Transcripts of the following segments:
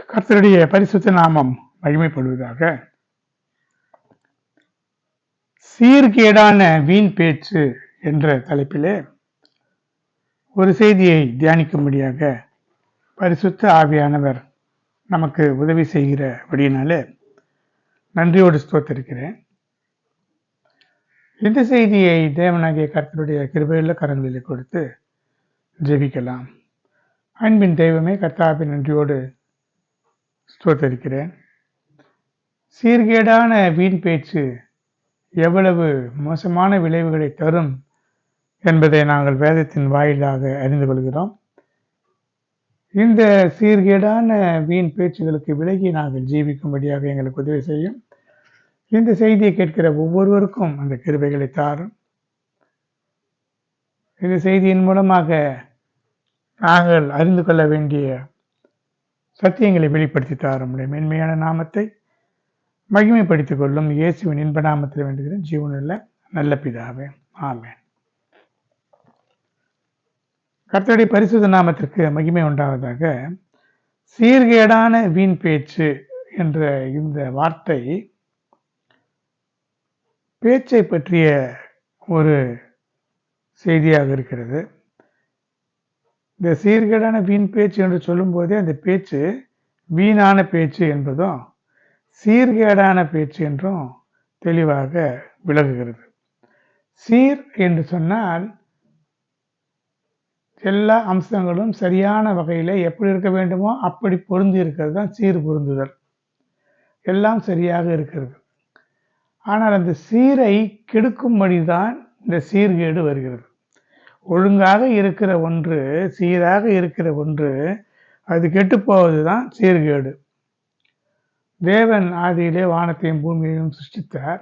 கர்த்தருடைய பரிசுத்த நாமம் மகிமைப்படுவதாக. சீர்கேடான வீண் பேச்சு என்ற தலைப்பிலே ஒரு செய்தியை தியானிக்கும்படியாக பரிசுத்த ஆவியானவர் நமக்கு உதவி செய்கிறபடியினாலே நன்றியோடு ஸ்தோத்திருக்கிறேன். இந்த செய்தியை தேவனாகிய கர்த்தருடைய கிருபையுள்ள கரங்களிலே கொடுத்து ஜெபிக்கலாம். அன்பின் தெய்வமே, கர்த்தாவின் நன்றியோடு ஸ்தோத்திருக்கிறேன். சீர்கேடான வீண் பேச்சு எவ்வளவு மோசமான விளைவுகளை தரும் என்பதை நாங்கள் வேதத்தின் வாயிலாக அறிந்து கொள்கிறோம். இந்த சீர்கேடான வீண் பேச்சுகளுக்கு விலகி நாங்கள் ஜீவிக்கும்படியாக எங்களுக்கு உதவி செய்யும். இந்த செய்தியை கேட்கிற ஒவ்வொருவருக்கும் அந்த கிருபைகளை தாரும். இந்த செய்தியின் மூலமாக நாங்கள் அறிந்து கொள்ள வேண்டிய சத்தியங்களை வெளிப்படுத்தி தாரும். மேன்மையான நாமத்தை மகிமைப்படுத்திக் கொள்ளும் இயேசுவின் இன்ப நாமத்தில் வேண்டுகிறேன் ஜீவனுள்ள நல்ல பிதாவே, ஆமென். கர்த்தருடைய பரிசுத்த நாமத்திற்கு மகிமை உண்டாவதாக. சீர்கேடான வீண் பேச்சு என்ற இந்த வார்த்தை பேச்சை பற்றிய ஒரு செய்தியாக இருக்கிறது. இந்த சீர்கேடான வீண் பேச்சு என்று சொல்லும் போதே அந்த பேச்சு வீணான பேச்சு என்பதும் சீர்கேடான பேச்சு என்றும் தெளிவாக விளங்குகிறது. சீர் என்று சொன்னால் எல்லா அம்சங்களும் சரியான வகையில் எப்படி இருக்க வேண்டுமோ அப்படி பொருந்தி இருக்கிறது தான் சீர் பொருந்துதல். எல்லாம் சரியாக இருக்கிறது. ஆனால் அந்த சீரை கெடுக்கும்படி தான் இந்த சீர்கேடு வருகிறது. ஒழுங்காக இருக்கிற ஒன்று, சீராக இருக்கிற ஒன்று, அது கெட்டுப்போவது தான் சீர்கேடு. தேவன் ஆதியிலே வானத்தையும் பூமியையும் சிருஷ்டித்தார்.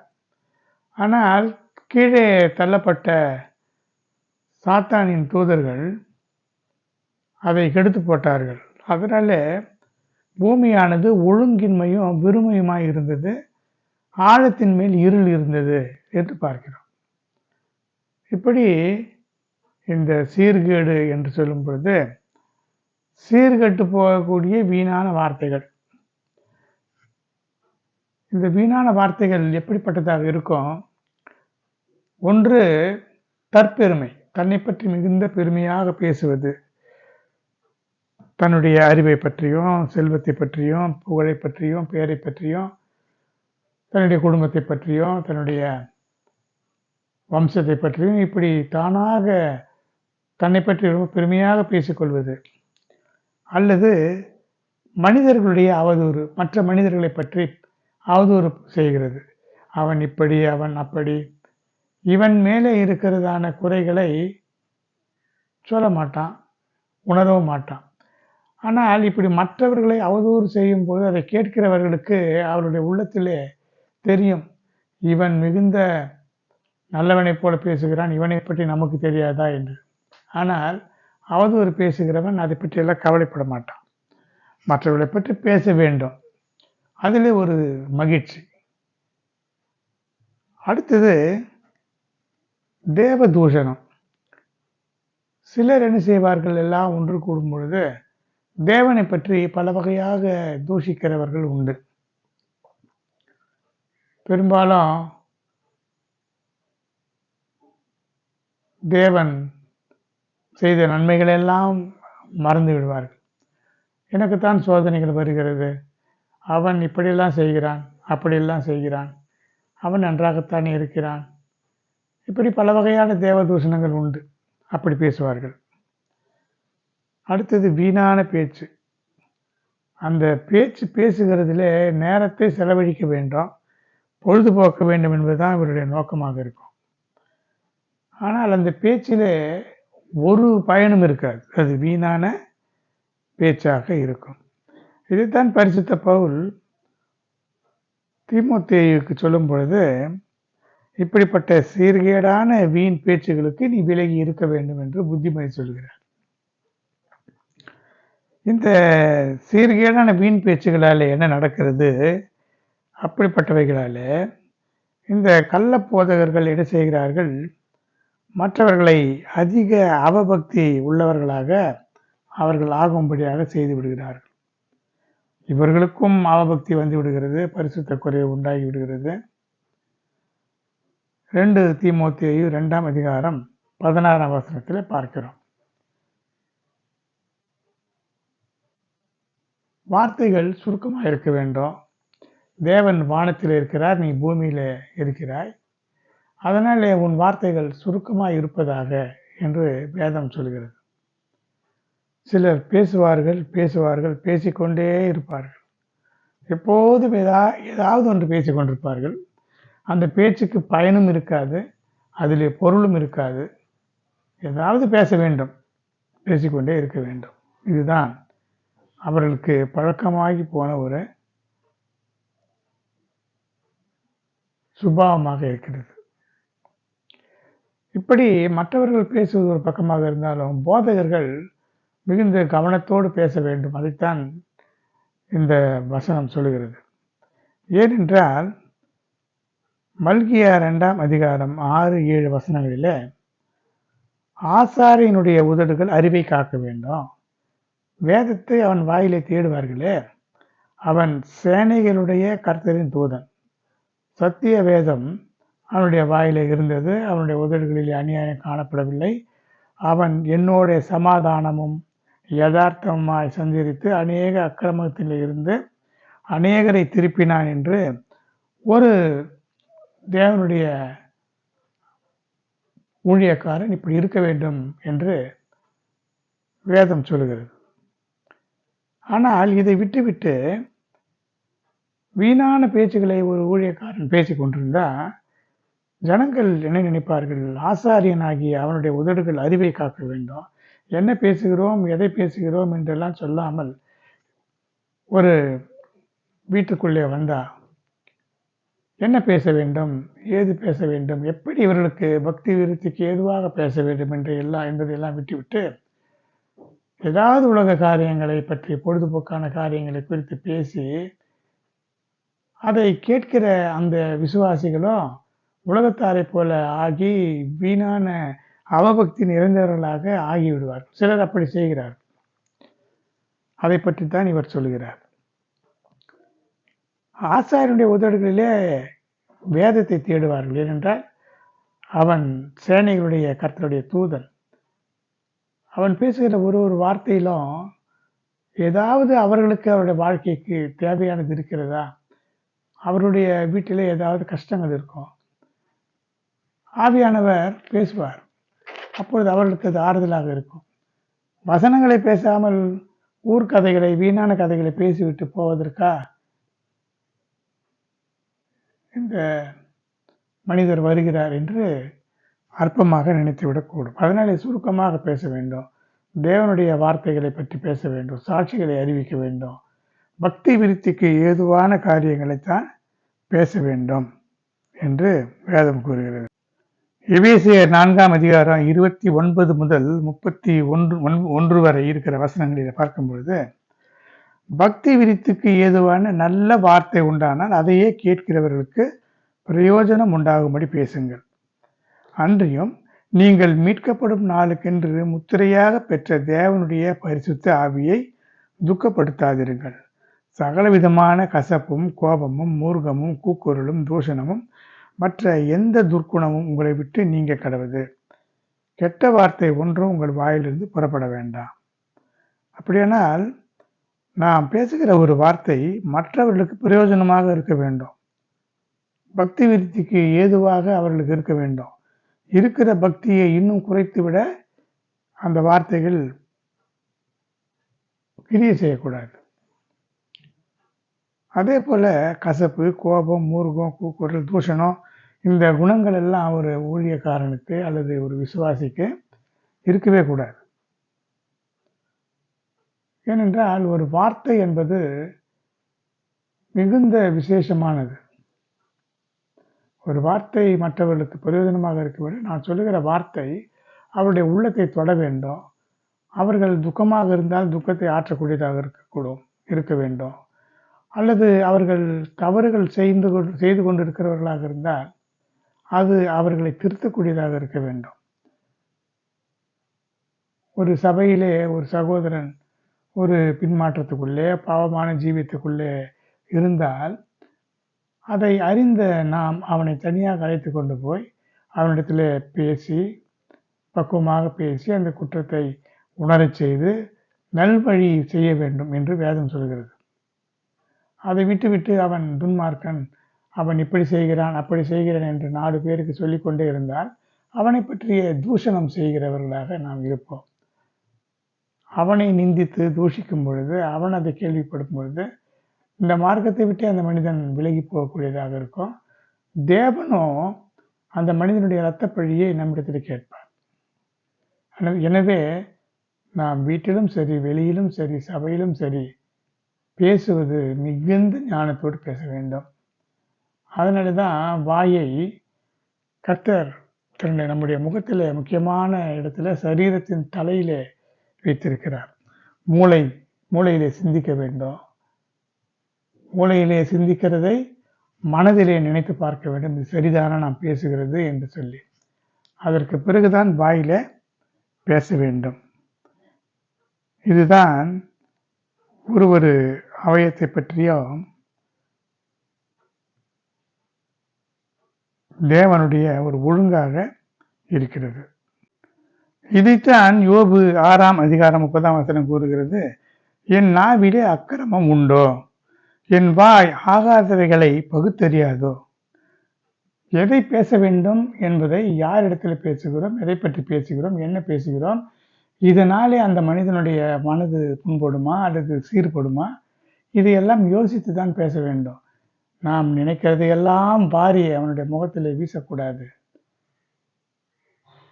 ஆனால் கீழே தள்ளப்பட்ட சாத்தானின் தூதர்கள் அதை கெடுத்து போட்டார்கள். அதனால பூமியானது ஒழுங்கின்மையும் வெறுமையுமாய் இருந்தது, ஆழத்தின் மேல் இருள் இருந்தது என்று பார்க்கிறோம். இப்படி இந்த சீர்கேடு என்று சொல்லும் பொழுது சீர்கெட்டு போகக்கூடிய வீணான வார்த்தைகள். இந்த வீணான வார்த்தைகள் எப்படிப்பட்டதாக இருக்கும்? ஒன்று, தற்பெருமை, தன்னை பற்றி மிகுந்த பெருமையாக பேசுவது. தன்னுடைய அறிவை பற்றியும், செல்வத்தை பற்றியும், புகழை பற்றியும், பெயரை பற்றியும், தன்னுடைய குடும்பத்தை பற்றியும், தன்னுடைய வம்சத்தை பற்றியும் இப்படி தானாக தன்னை பற்றி ரொம்ப பெருமையாக பேசிக்கொள்வது. அல்லது மனிதர்களுடைய அவதூறு, மற்ற மனிதர்களை பற்றி அவதூறு செய்கிறது. அவன் இப்படி, அவன் அப்படி, இவன் மேலே இருக்கிறதான குறைகளை சொல்ல மாட்டான், உணரவும் மாட்டான். ஆனால் இப்படி மற்றவர்களை அவதூறு செய்யும் போது அதை கேட்கிறவர்களுக்கு அவருடைய உள்ளத்திலே தெரியும், இவன் மிகுந்த நல்லவனைப் போல பேசுகிறான், இவனை பற்றி நமக்கு தெரியாதா என்று. ஆனால் அவதூறு பேசுகிறவன் அதை பற்றியெல்லாம் கவலைப்பட மாட்டான். மற்றவர்களை பற்றி பேச வேண்டும், அதில் ஒரு மகிழ்ச்சி. அடுத்தது தேவ தூஷணம். சிலர் என்ன செய்வார்கள், எல்லாம் ஒன்று கூடும் பொழுது தேவனை பற்றி பல வகையாக தூஷிக்கிறவர்கள் உண்டு. பெரும்பாலும் தேவன் செய்த நன்மைகளெல்லாம் மறந்து விடுவார்கள். எனக்குத்தான் சோதனைகள் வருகிறது, அவன் இப்படியெல்லாம் செய்கிறான், அப்படியெல்லாம் செய்கிறான், அவன் நன்றாகத்தானே இருக்கிறான். இப்படி பல வகையான தேவதூஷணங்கள் உண்டு. அப்படி பேசுவார்கள். அடுத்தது வீணான பேச்சு. அந்த பேச்சு பேசுகிறதிலே நேரத்தை செலவழிக்க வேண்டும், பொழுதுபோக்க வேண்டும் என்பதுதான் இவருடைய நோக்கமாக இருக்கும். ஆனால் அந்த பேச்சிலே ஒரு பயனும் இருக்காது, அது வீணான பேச்சாக இருக்கும். இதைத்தான் பரிசுத்த பவுல் தீமோத்தேயுவுக்கு சொல்லும் பொழுது, இப்படிப்பட்ட சீர்கேடான வீண் பேச்சுகளுக்கு நீ விலகி இருக்க வேண்டும் என்று புத்திமதி சொல்கிறார். இந்த சீர்கேடான வீண் பேச்சுகளால் என்ன நடக்கிறது? அப்படிப்பட்டவைகளால் இந்த கள்ள போதகர்கள் என்ன செய்கிறார்கள்? மற்றவர்களை அதிக அவபக்தி உள்ளவர்களாக அவர்கள் ஆகும்படியாக செய்து விடுகிறார்கள். இவர்களுக்கும் அவபக்தி வந்து விடுகிறது, பரிசுத்த குறைவு உண்டாகி விடுகிறது. 2 தீமோத்தேயு 2ஆம் அதிகாரம் 16ஆம் வசனத்தில் பார்க்கிறோம். வார்த்தைகள் சுருக்கமாக இருக்க வேண்டும். தேவன் வானத்தில் இருக்கிறார், நீ பூமியில இருக்கிறாய், அதனாலே உன் வார்த்தைகள் சுருக்கமாக இருப்பதாக என்று வேதம் சொல்கிறது. சிலர் பேசுவார்கள், பேசிக்கொண்டே இருப்பார்கள். எப்போதும் ஏதாவது ஒன்று பேசிக்கொண்டிருப்பார்கள். அந்த பேச்சுக்கு பயனும் இருக்காது, அதிலே பொருளும் இருக்காது. ஏதாவது பேச வேண்டும், பேசிக்கொண்டே இருக்க வேண்டும். இதுதான் அவர்களுக்கு பழக்கமாகி போன ஒரு சுபாவமாக இருக்கிறது. இப்படி மற்றவர்கள் பேசுவது ஒரு பக்கமாக இருந்தாலும் போதகர்கள் மிகுந்த கவனத்தோடு பேச வேண்டும். அதைத்தான் இந்த வசனம் சொல்லுகிறது. ஏனென்றால் மல்கியா 2ஆம் அதிகாரம் 6-7 வசனங்களில் ஆசாரியனுடைய உதடுகள் அறிவை காக்க வேண்டும். வேதத்தை அவன் வாயிலே தேடுவார்களே, அவன் சேனைகளுடைய கர்த்தரின் தூதன். சத்திய வேதம் அவனுடைய வாயிலே இருந்தது, அவனுடைய உதடுகளிலே அநியாயம் காணப்படவில்லை. அவன் என்னோட சமாதானமும் யதார்த்தமாய் சஞ்சரித்து அநேக அக்கிரமத்தில் இருந்து அநேகரை திருப்பினான் என்று ஒரு தேவனுடைய ஊழியக்காரன் இப்படி இருக்க வேண்டும் என்று வேதம் சொல்லுகிறது. ஆனால் இதை விட்டுவிட்டு வீணான பேச்சுக்களை ஒரு ஊழியக்காரன் பேசிக் கொண்டிருந்தா ஜனங்கள் என்ன நினைப்பார்கள்? ஆசாரியனாகிய அவனுடைய உதடுகள் அறிவை காக்க வேண்டும். என்ன பேசுகிறோம், எதை பேசுகிறோம் என்றெல்லாம் சொல்லாமல் ஒரு வீட்டுக்குள்ளே வந்தா என்ன பேச வேண்டும், ஏது பேச வேண்டும், எப்படி இவர்களுக்கு பக்தி விருத்திக்கு ஏதுவாக பேச வேண்டும் என்பதையெல்லாம் விட்டுவிட்டு ஏதாவது உலக காரியங்களை பற்றி, பொழுதுபோக்கான காரியங்களை குறித்து பேசி அதை கேட்கிற அந்த விசுவாசிகளும் உலகத்தாரை போல ஆகி வீணான அவபக்தி நிறைந்தவர்களாக ஆகிவிடுவார்கள். சிலர் அப்படி செய்கிறார். அதை பற்றித்தான் இவர் சொல்கிறார். ஆசாரியனுடைய உதடுகளிலே வேதத்தை தேடுவார்கள். ஏனென்றால் அவன் சேனைகளுடைய கர்த்தருடைய தூதன். அவன் பேசுகிற ஒரு வார்த்தையிலும் ஏதாவது அவர்களுக்கு அவருடைய வாழ்க்கைக்கு தேவையானது இருக்கிறதா, அவருடைய வீட்டிலே ஏதாவது கஷ்டங்கள் இருக்கும், ஆவியானவர் பேசுவார். அப்பொழுது அவர்களுக்கு அது ஆறுதலாக இருக்கும். வசனங்களை பேசாமல் ஊர்க்கதைகளை, வீணான கதைகளை பேசிவிட்டு போவதற்கா இந்த மனிதர் வருகிறார் என்று அற்பமாக நினைத்துவிடக்கூடும். அதனாலே சுருக்கமாக பேச வேண்டும், தேவனுடைய வார்த்தைகளை பற்றி பேச வேண்டும், சாட்சிகளை அறிவிக்க வேண்டும், பக்தி விருத்திக்கு ஏதுவான காரியங்களைத்தான் பேச வேண்டும் என்று வேதம் கூறுகிறது. எபேசியர் 4ஆம் அதிகாரம் 29 முதல் 31 வரை இருக்கிற வசனங்களில் பார்க்கும்பொழுது, பக்தி விருத்திக்கு ஏதுவான நல்ல வார்த்தை உண்டானால் அதையே கேட்கிறவர்களுக்கு பிரயோஜனம் உண்டாகும்படி பேசுங்கள். அன்றியும் நீங்கள் மீட்கப்படும் நாளுக்கென்று முத்திரையாக பெற்ற தேவனுடைய பரிசுத்த ஆவியை துக்கப்படுத்தாதிருங்கள். சகலவிதமான கசப்பும் கோபமும் மூர்க்கமும் கூக்குரலும் தூஷணமும் மற்ற எந்த துர்க்குணமும் உங்களை விட்டு நீங்க கடவுது. கெட்ட வார்த்தை ஒன்றும் உங்கள் வாயிலிருந்து புறப்பட வேண்டாம். அப்படியானால் நாம் பேசுகிற ஒரு வார்த்தை மற்றவர்களுக்கு பிரயோஜனமாக இருக்க வேண்டும், பக்தி விருத்திக்கு ஏதுவாக அவர்களுக்கு இருக்க வேண்டும். இருக்கிற பக்தியை இன்னும் குறைத்துவிட அந்த வார்த்தைகள் கிரியை செய்யக்கூடாது. அதே போல கசப்பு, கோபம், மூர்க்கம், கூக்குரல், தூஷணம், இந்த குணங்கள் எல்லாம் ஒரு ஊழியக்காரனுக்கு அல்லது ஒரு விசுவாசிக்கு இருக்கவே கூடாது. ஏனென்றால் ஒரு வார்த்தை என்பது மிகுந்த விசேஷமானது. ஒரு வார்த்தை மற்றவர்களுக்கு பிரயோஜனமாக இருக்க வேண்டும். நான் சொல்லுகிற வார்த்தை அவருடைய உள்ளத்தை தொட வேண்டும். அவர்கள் துக்கமாக இருந்தால் துக்கத்தை ஆற்றக்கூடியதாக இருக்க வேண்டும். அல்லது அவர்கள் தவறுகள் செய்து கொண்டிருக்கிறவர்களாக இருந்தால் அது அவர்களை திருத்தக்கூடியதாக இருக்க வேண்டும். ஒரு சபையிலே ஒரு சகோதரன் ஒரு பின்மாற்றத்துக்குள்ளே பாவமான ஜீவியத்துக்குள்ளே இருந்தால் அதை அறிந்த நாம் அவனை தனியாக அழைத்து கொண்டு போய் அவனிடத்தில் பேசி பக்குவமாக பேசி அந்த குற்றத்தை உணரச் செய்து நல்வழி செய்ய வேண்டும் என்று வேதம் சொல்கிறது. அதை விட்டுவிட்டு அவன் துன்மார்க்கன், அவன் இப்படி செய்கிறான் அப்படி செய்கிறான் என்று 4 பேருக்கு சொல்லிக்கொண்டே இருந்தால் அவனை பற்றிய தூஷணம் செய்கிறவர்களாக நாம் இருப்போம். அவனை நிந்தித்து தூஷிக்கும் பொழுது, அவன் அதை கேள்விப்படும் பொழுது இந்த மார்க்கத்தை விட்டு அந்த மனிதன் விலகி போகக்கூடியதாக இருக்கும். தேவனும் அந்த மனிதனுடைய இரத்தப்பழியை நம்மிடத்தில் கேட்பார். எனவே நாம் வீட்டிலும் சரி, வெளியிலும் சரி, சபையிலும் சரி பேசுவது மிகுந்த ஞானத்தோடு பேச வேண்டும். அதனால தான் வாயை கர்த்தர் நம்முடைய முகத்திலே முக்கியமான இடத்துல சரீரத்தின் தலையிலே வைத்திருக்கிறார். மூளையிலே சிந்திக்க வேண்டும். மூளையிலே சிந்திக்கிறதை மனதிலே நினைத்து பார்க்க வேண்டும். இது சரிதான நாம் பேசுகிறது என்று சொல்லி அதற்கு பிறகுதான் வாயில பேச வேண்டும். இதுதான் ஒரு அவயத்தை பற்றியும் தேவனுடைய ஒரு ஒழுங்காக இருக்கிறது. இதைத்தான் யோபு 6ஆம் அதிகாரம் 30ஆம் வசனம் கூறுகிறது. என் நாவிலே அக்கிரமம் உண்டோ, என் வாய் ஆகாதவைகளை பகுத்தறியாதோ. எதை பேச வேண்டும் என்பதை, யாரிடத்தில் பேசுகிறோம், எதை பற்றி பேசுகிறோம், என்ன பேசுகிறோம், இதனாலே அந்த மனிதனுடைய மனது புண்படுமா அல்லது சீர்படுமா, இதையெல்லாம் யோசித்து தான் பேச வேண்டும். நாம் நினைக்கிறதையெல்லாம் வாரி அவனுடைய முகத்தில் வீசக்கூடாது.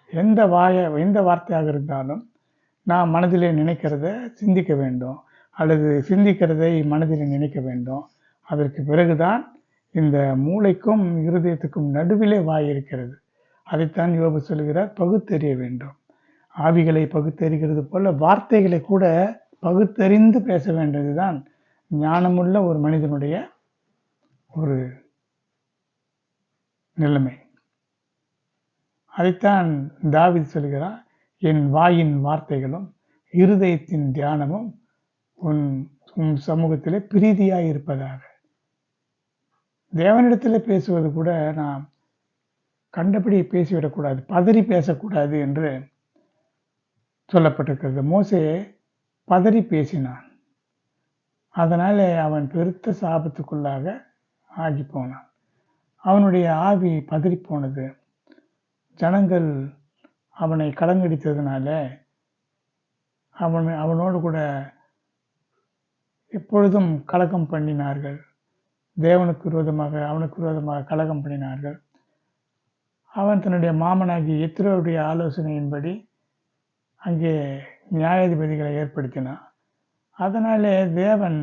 எந்த வார்த்தையாக இருந்தாலும் நாம் மனதிலே நினைக்கிறத சிந்திக்க வேண்டும், அல்லது சிந்திக்கிறதை மனதில் நினைக்க வேண்டும். அதற்கு பிறகுதான் இந்த மூளைக்கும் இருதயத்துக்கும் நடுவிலே வாய் இருக்கிறது. அதைத்தான் யோபு சொல்கிறார், பகுத்தறிய வேண்டும். ஆவிகளை பகுத்தறிகிறது போல வார்த்தைகளை கூட பகுத்தறிந்து பேச வேண்டியதுதான் ஞானமுள்ள ஒரு மனிதனுடைய ஒரு நிலைமை. அதைத்தான் தாவீது சொல்கிறார், என் வாயின் வார்த்தைகளும் இருதயத்தின் தியானமும் உன் சமூகத்திலே பிரீதியாய் இருப்பதாக. தேவனிடத்தில் பேசுவது கூட நாம் கண்டபடி பேசிவிடக்கூடாது, பதறி பேசக்கூடாது என்று சொல்லப்பட்டிருக்கிறது. மோசே பதறி பேசினான். அதனால அவன் பெருத்த சாபத்துக்குள்ளாக ஆகி போனான். அவனுடைய ஆவி பதறி போனது. ஜனங்கள் அவனை கலங்கடித்ததுனால அவனோடு கூட எப்பொழுதும் கலகம் பண்ணினார்கள். தேவனுக்கு விரோதமாக, அவனுக்கு விரோதமாக கலகம் பண்ணினார்கள். அவன் தன்னுடைய மாமனாகிய எத்ரோவுடைய ஆலோசனையின்படி அங்கே நியாயாதிபதிகளை ஏற்படுத்தினான். அதனாலே தேவன்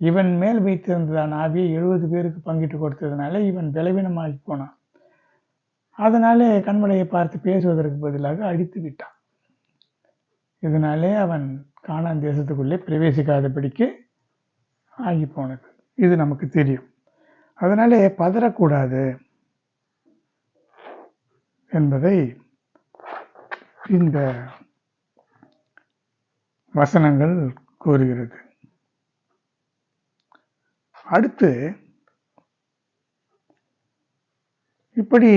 இவன் மேல் வைத்திருந்ததான் ஆவியை 70 பேருக்கு பங்கிட்டு கொடுத்ததுனால இவன் பலவீனமாகி போனான். அதனாலே கண்மலையை பார்த்து பேசுவதற்கு பதிலாக அடித்து விட்டான். இதனாலே அவன் கானான் தேசத்துக்குள்ளே பிரவேசிக்காதபடிக்கு ஆகி போனது. இது நமக்கு தெரியும். அதனாலே பதறக்கூடாது என்பதை இந்த வசனங்கள் கூறுகிறது. அடுத்து, இப்படி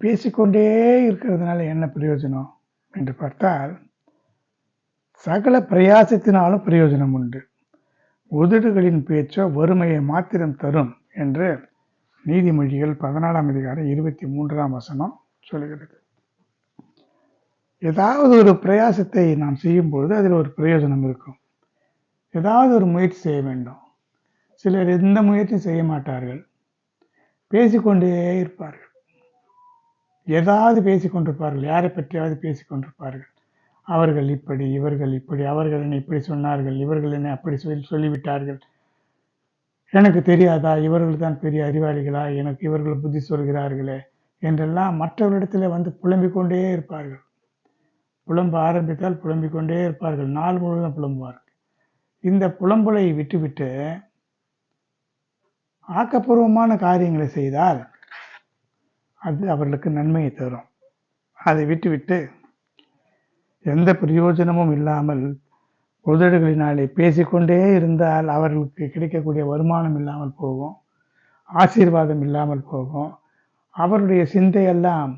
பேசிக்கொண்டே இருக்கிறதுனால என்ன பிரயோஜனம் என்று பார்த்தால், சகல பிரயாசத்தினாலும் பிரயோஜனம் உண்டு. உதடுகளின் பேச்சோ வறுமையை மாத்திரம் தரும் என்று நீதிமொழிகள் 14ஆம் அதிகாரம் 23ஆம் வசனம் சொல்கிறது. ஏதாவது ஒரு பிரயாசத்தை நாம் செய்யும் பொழுது அதில் ஒரு பிரயோஜனம் இருக்கும். ஏதாவது ஒரு முயற்சி செய்ய வேண்டும். சிலர் எந்த முயற்சியும் செய்ய மாட்டார்கள், பேசிக்கொண்டே இருப்பார்கள். ஏதாவது பேசிக்கொண்டிருப்பார்கள், யாரை பற்றியாவது பேசிக்கொண்டிருப்பார்கள். அவர்கள் இப்படி, இவர்கள் இப்படி, அவர்கள் என்னை இப்படி சொன்னார்கள், இவர்கள் என்னை அப்படி சொல்லிவிட்டார்கள், எனக்கு தெரியாதா, இவர்கள் தான் பெரிய அறிவாளிகளா, எனக்கு இவர்கள் புத்தி சொல்கிறார்களே என்றெல்லாம் மற்றவர்களிடத்தில் வந்து புலம்பிக் கொண்டே இருப்பார்கள். புலம்ப ஆரம்பித்தால் புலம்பிக் கொண்டே இருப்பார்கள், நாள் முழுவதும் புலம்புவார்கள். இந்த புலம்பலை விட்டுவிட்டு ஆக்கப்பூர்வமான காரியங்களை செய்தால் அது அவர்களுக்கு நன்மையை தரும். அதை விட்டுவிட்டு எந்த பிரயோஜனமும் இல்லாமல் உதடுகளினாலே பேசிக்கொண்டே இருந்தால் அவர்களுக்கு கிடைக்கக்கூடிய வருமானம் இல்லாமல் போகும், ஆசீர்வாதம் இல்லாமல் போகும். அவருடைய சிந்தையெல்லாம்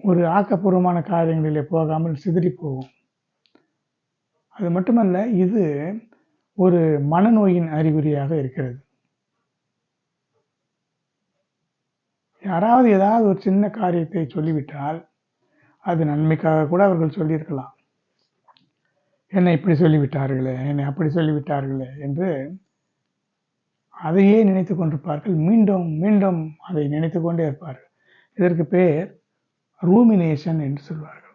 ஒரு ஆக்கப்பூர்வமான காரியங்களிலே போகாமல் சிதறி போகும். அது மட்டுமல்ல, இது ஒரு மனநோயின் அறிகுறியாக இருக்கிறது. யாராவது ஏதாவது ஒரு சின்ன காரியத்தை சொல்லிவிட்டால் அது நன்மைக்காக கூட அவர்கள் சொல்லியிருக்கலாம். என்னை இப்படி சொல்லிவிட்டார்களே, என்னை அப்படி சொல்லிவிட்டார்களே என்று அதையே நினைத்து கொண்டிருப்பார்கள். மீண்டும் மீண்டும் அதை நினைத்து கொண்டே இருப்பார்கள். இதற்கு பேர் ரூமினேஷன் என்று சொல்வார்கள்.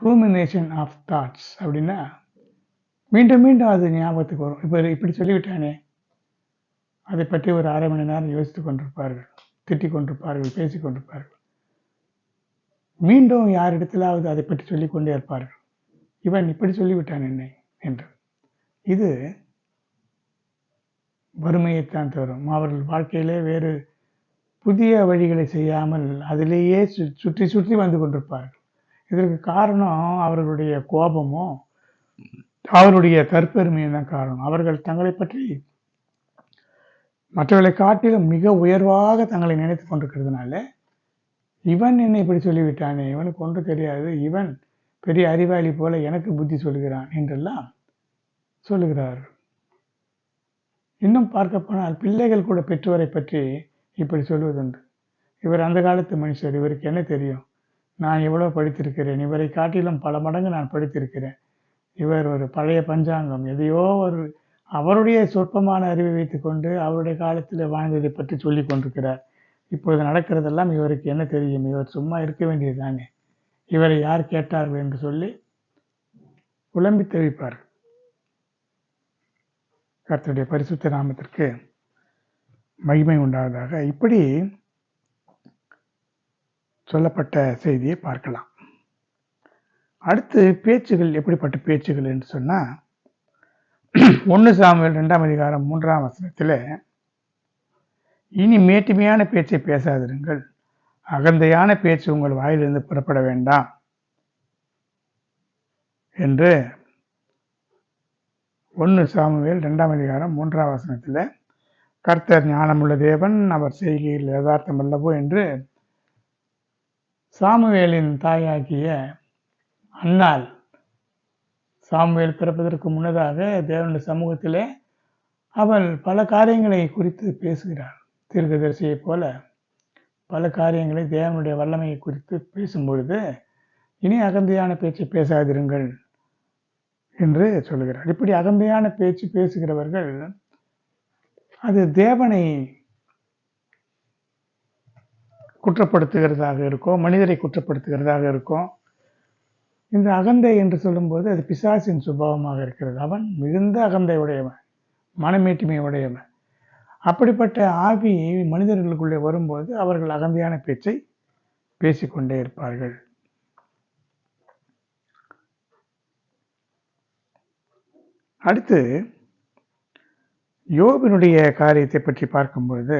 ரூமினேஷன் ஆஃப் தாட்ஸ் அப்படின்னா மீண்டும் மீண்டும் அது ஞாபகத்துக்கு வரும். இப்போ இப்படி சொல்லிவிட்டானே, அதை பற்றி ஒரு அரை மணி நேரம் யோசித்து கொண்டிருப்பார்கள், திட்டிக் கொண்டிருப்பார்கள், பேசிக் கொண்டிருப்பார்கள். மீண்டும் யாரிடத்திலாவது அதை பற்றி சொல்லிக்கொண்டே இருப்பார்கள், இவன் இப்படி சொல்லிவிட்டான் என்னை என்று. இது வறுமையைத்தான் தரும். அவர்கள் வாழ்க்கையிலே வேறு புதிய வழிகளை செய்யாமல் அதிலேயே சுற்றி சுற்றி வந்து கொண்டிருப்பார்கள். இதற்கு காரணம் அவர்களுடைய கோபமோ அவருடைய தற்பெருமையும் தான் காரணம். அவர்கள் தங்களை பற்றி மற்றவர்களை காட்டிலும் மிக உயர்வாக தங்களை நினைத்து கொண்டிருக்கிறதுனால, இவன் என்னை இப்படி சொல்லிவிட்டானே, இவனுக்கு ஒன்று தெரியாது, இவன் பெரிய அறிவாளி போல எனக்கு புத்தி சொல்கிறான் என்றெல்லாம் சொல்லுகிறார்கள். இன்னும் பார்க்க போனால் பிள்ளைகள் கூட பெற்றோரை பற்றி இப்படி சொல்வதுண்டு. இவர் அந்த காலத்து மனுஷர், இவருக்கு என்ன தெரியும், நான் எவ்வளோ படித்திருக்கிறேன், இவரை காட்டிலும் பல மடங்கு நான் படித்திருக்கிறேன், இவர் ஒரு பழைய பஞ்சாங்கம், எதையோ ஒரு அவருடைய சொற்பமான அறிவை வைத்துக்கொண்டு அவருடைய காலத்தில் வாழ்ந்ததை பற்றி சொல்லி கொண்டிருக்கிறார். இப்பொழுது நடக்கிறதெல்லாம் இவருக்கு என்ன தெரியும், இவர் சும்மா இருக்க வேண்டியது தானே, இவரை யார் கேட்டார்கள் என்று சொல்லி புலம்பி தவிப்பார்கள். கர்த்தருடைய பரிசுத்த நாமத்திற்கு மகிமை உண்டாவதாக. இப்படி சொல்லப்பட்ட செய்தியை பார்க்கலாம். அடுத்து பேச்சுகள் எப்படிப்பட்ட பேச்சுகள் என்று சொன்னால், 1 சாமுவேல் 2ஆம் அதிகாரம் 3ஆம் வசனத்தில், இனி மேட்டிமையான பேச்சை பேசாதிருங்கள், அகந்தையான பேச்சு உங்கள் வாயிலிருந்து புறப்பட வேண்டாம் என்று 1 சாமுவேல் 2ஆம் அதிகாரம் 3ஆம் வசனத்தில், கர்த்தர் ஞானமுள்ள தேவன், அவர் செய்கையில் யதார்த்தம் அல்லவோ என்று சாமுவேலின் தாயாகிய அன்னாள் சாமுவேல் பிறப்பதற்கு முன்னதாக தேவனுடைய சமூகத்திலே அவள் பல காரியங்களை குறித்து பேசுகிறாள். தீர்க்கதரிசியை போல பல காரியங்களை தேவனுடைய வல்லமையை குறித்து பேசும்பொழுது, இனி அகந்தையான பேச்சு பேசாதிருங்கள் என்று சொல்கிறார். இப்படி அகந்தையான பேச்சு பேசுகிறவர்கள் அது தேவனை குற்றப்படுத்துகிறதாக இருக்கும், மனிதரை குற்றப்படுத்துகிறதாக இருக்கும். இந்த அகந்தை என்று சொல்லும்போது அது பிசாசின் சுபாவமாக இருக்கிறது. அவன் மிகுந்த அகந்தை உடையவன், மனமேட்டிமை உடையவன். அப்படிப்பட்ட ஆவி மனிதர்களுக்குள்ளே வரும்போது அவர்கள் அகந்தையான பேச்சை பேசிக்கொண்டே இருப்பார்கள். அடுத்து யோபினுடைய காரியத்தை பற்றி பார்க்கும்பொழுது,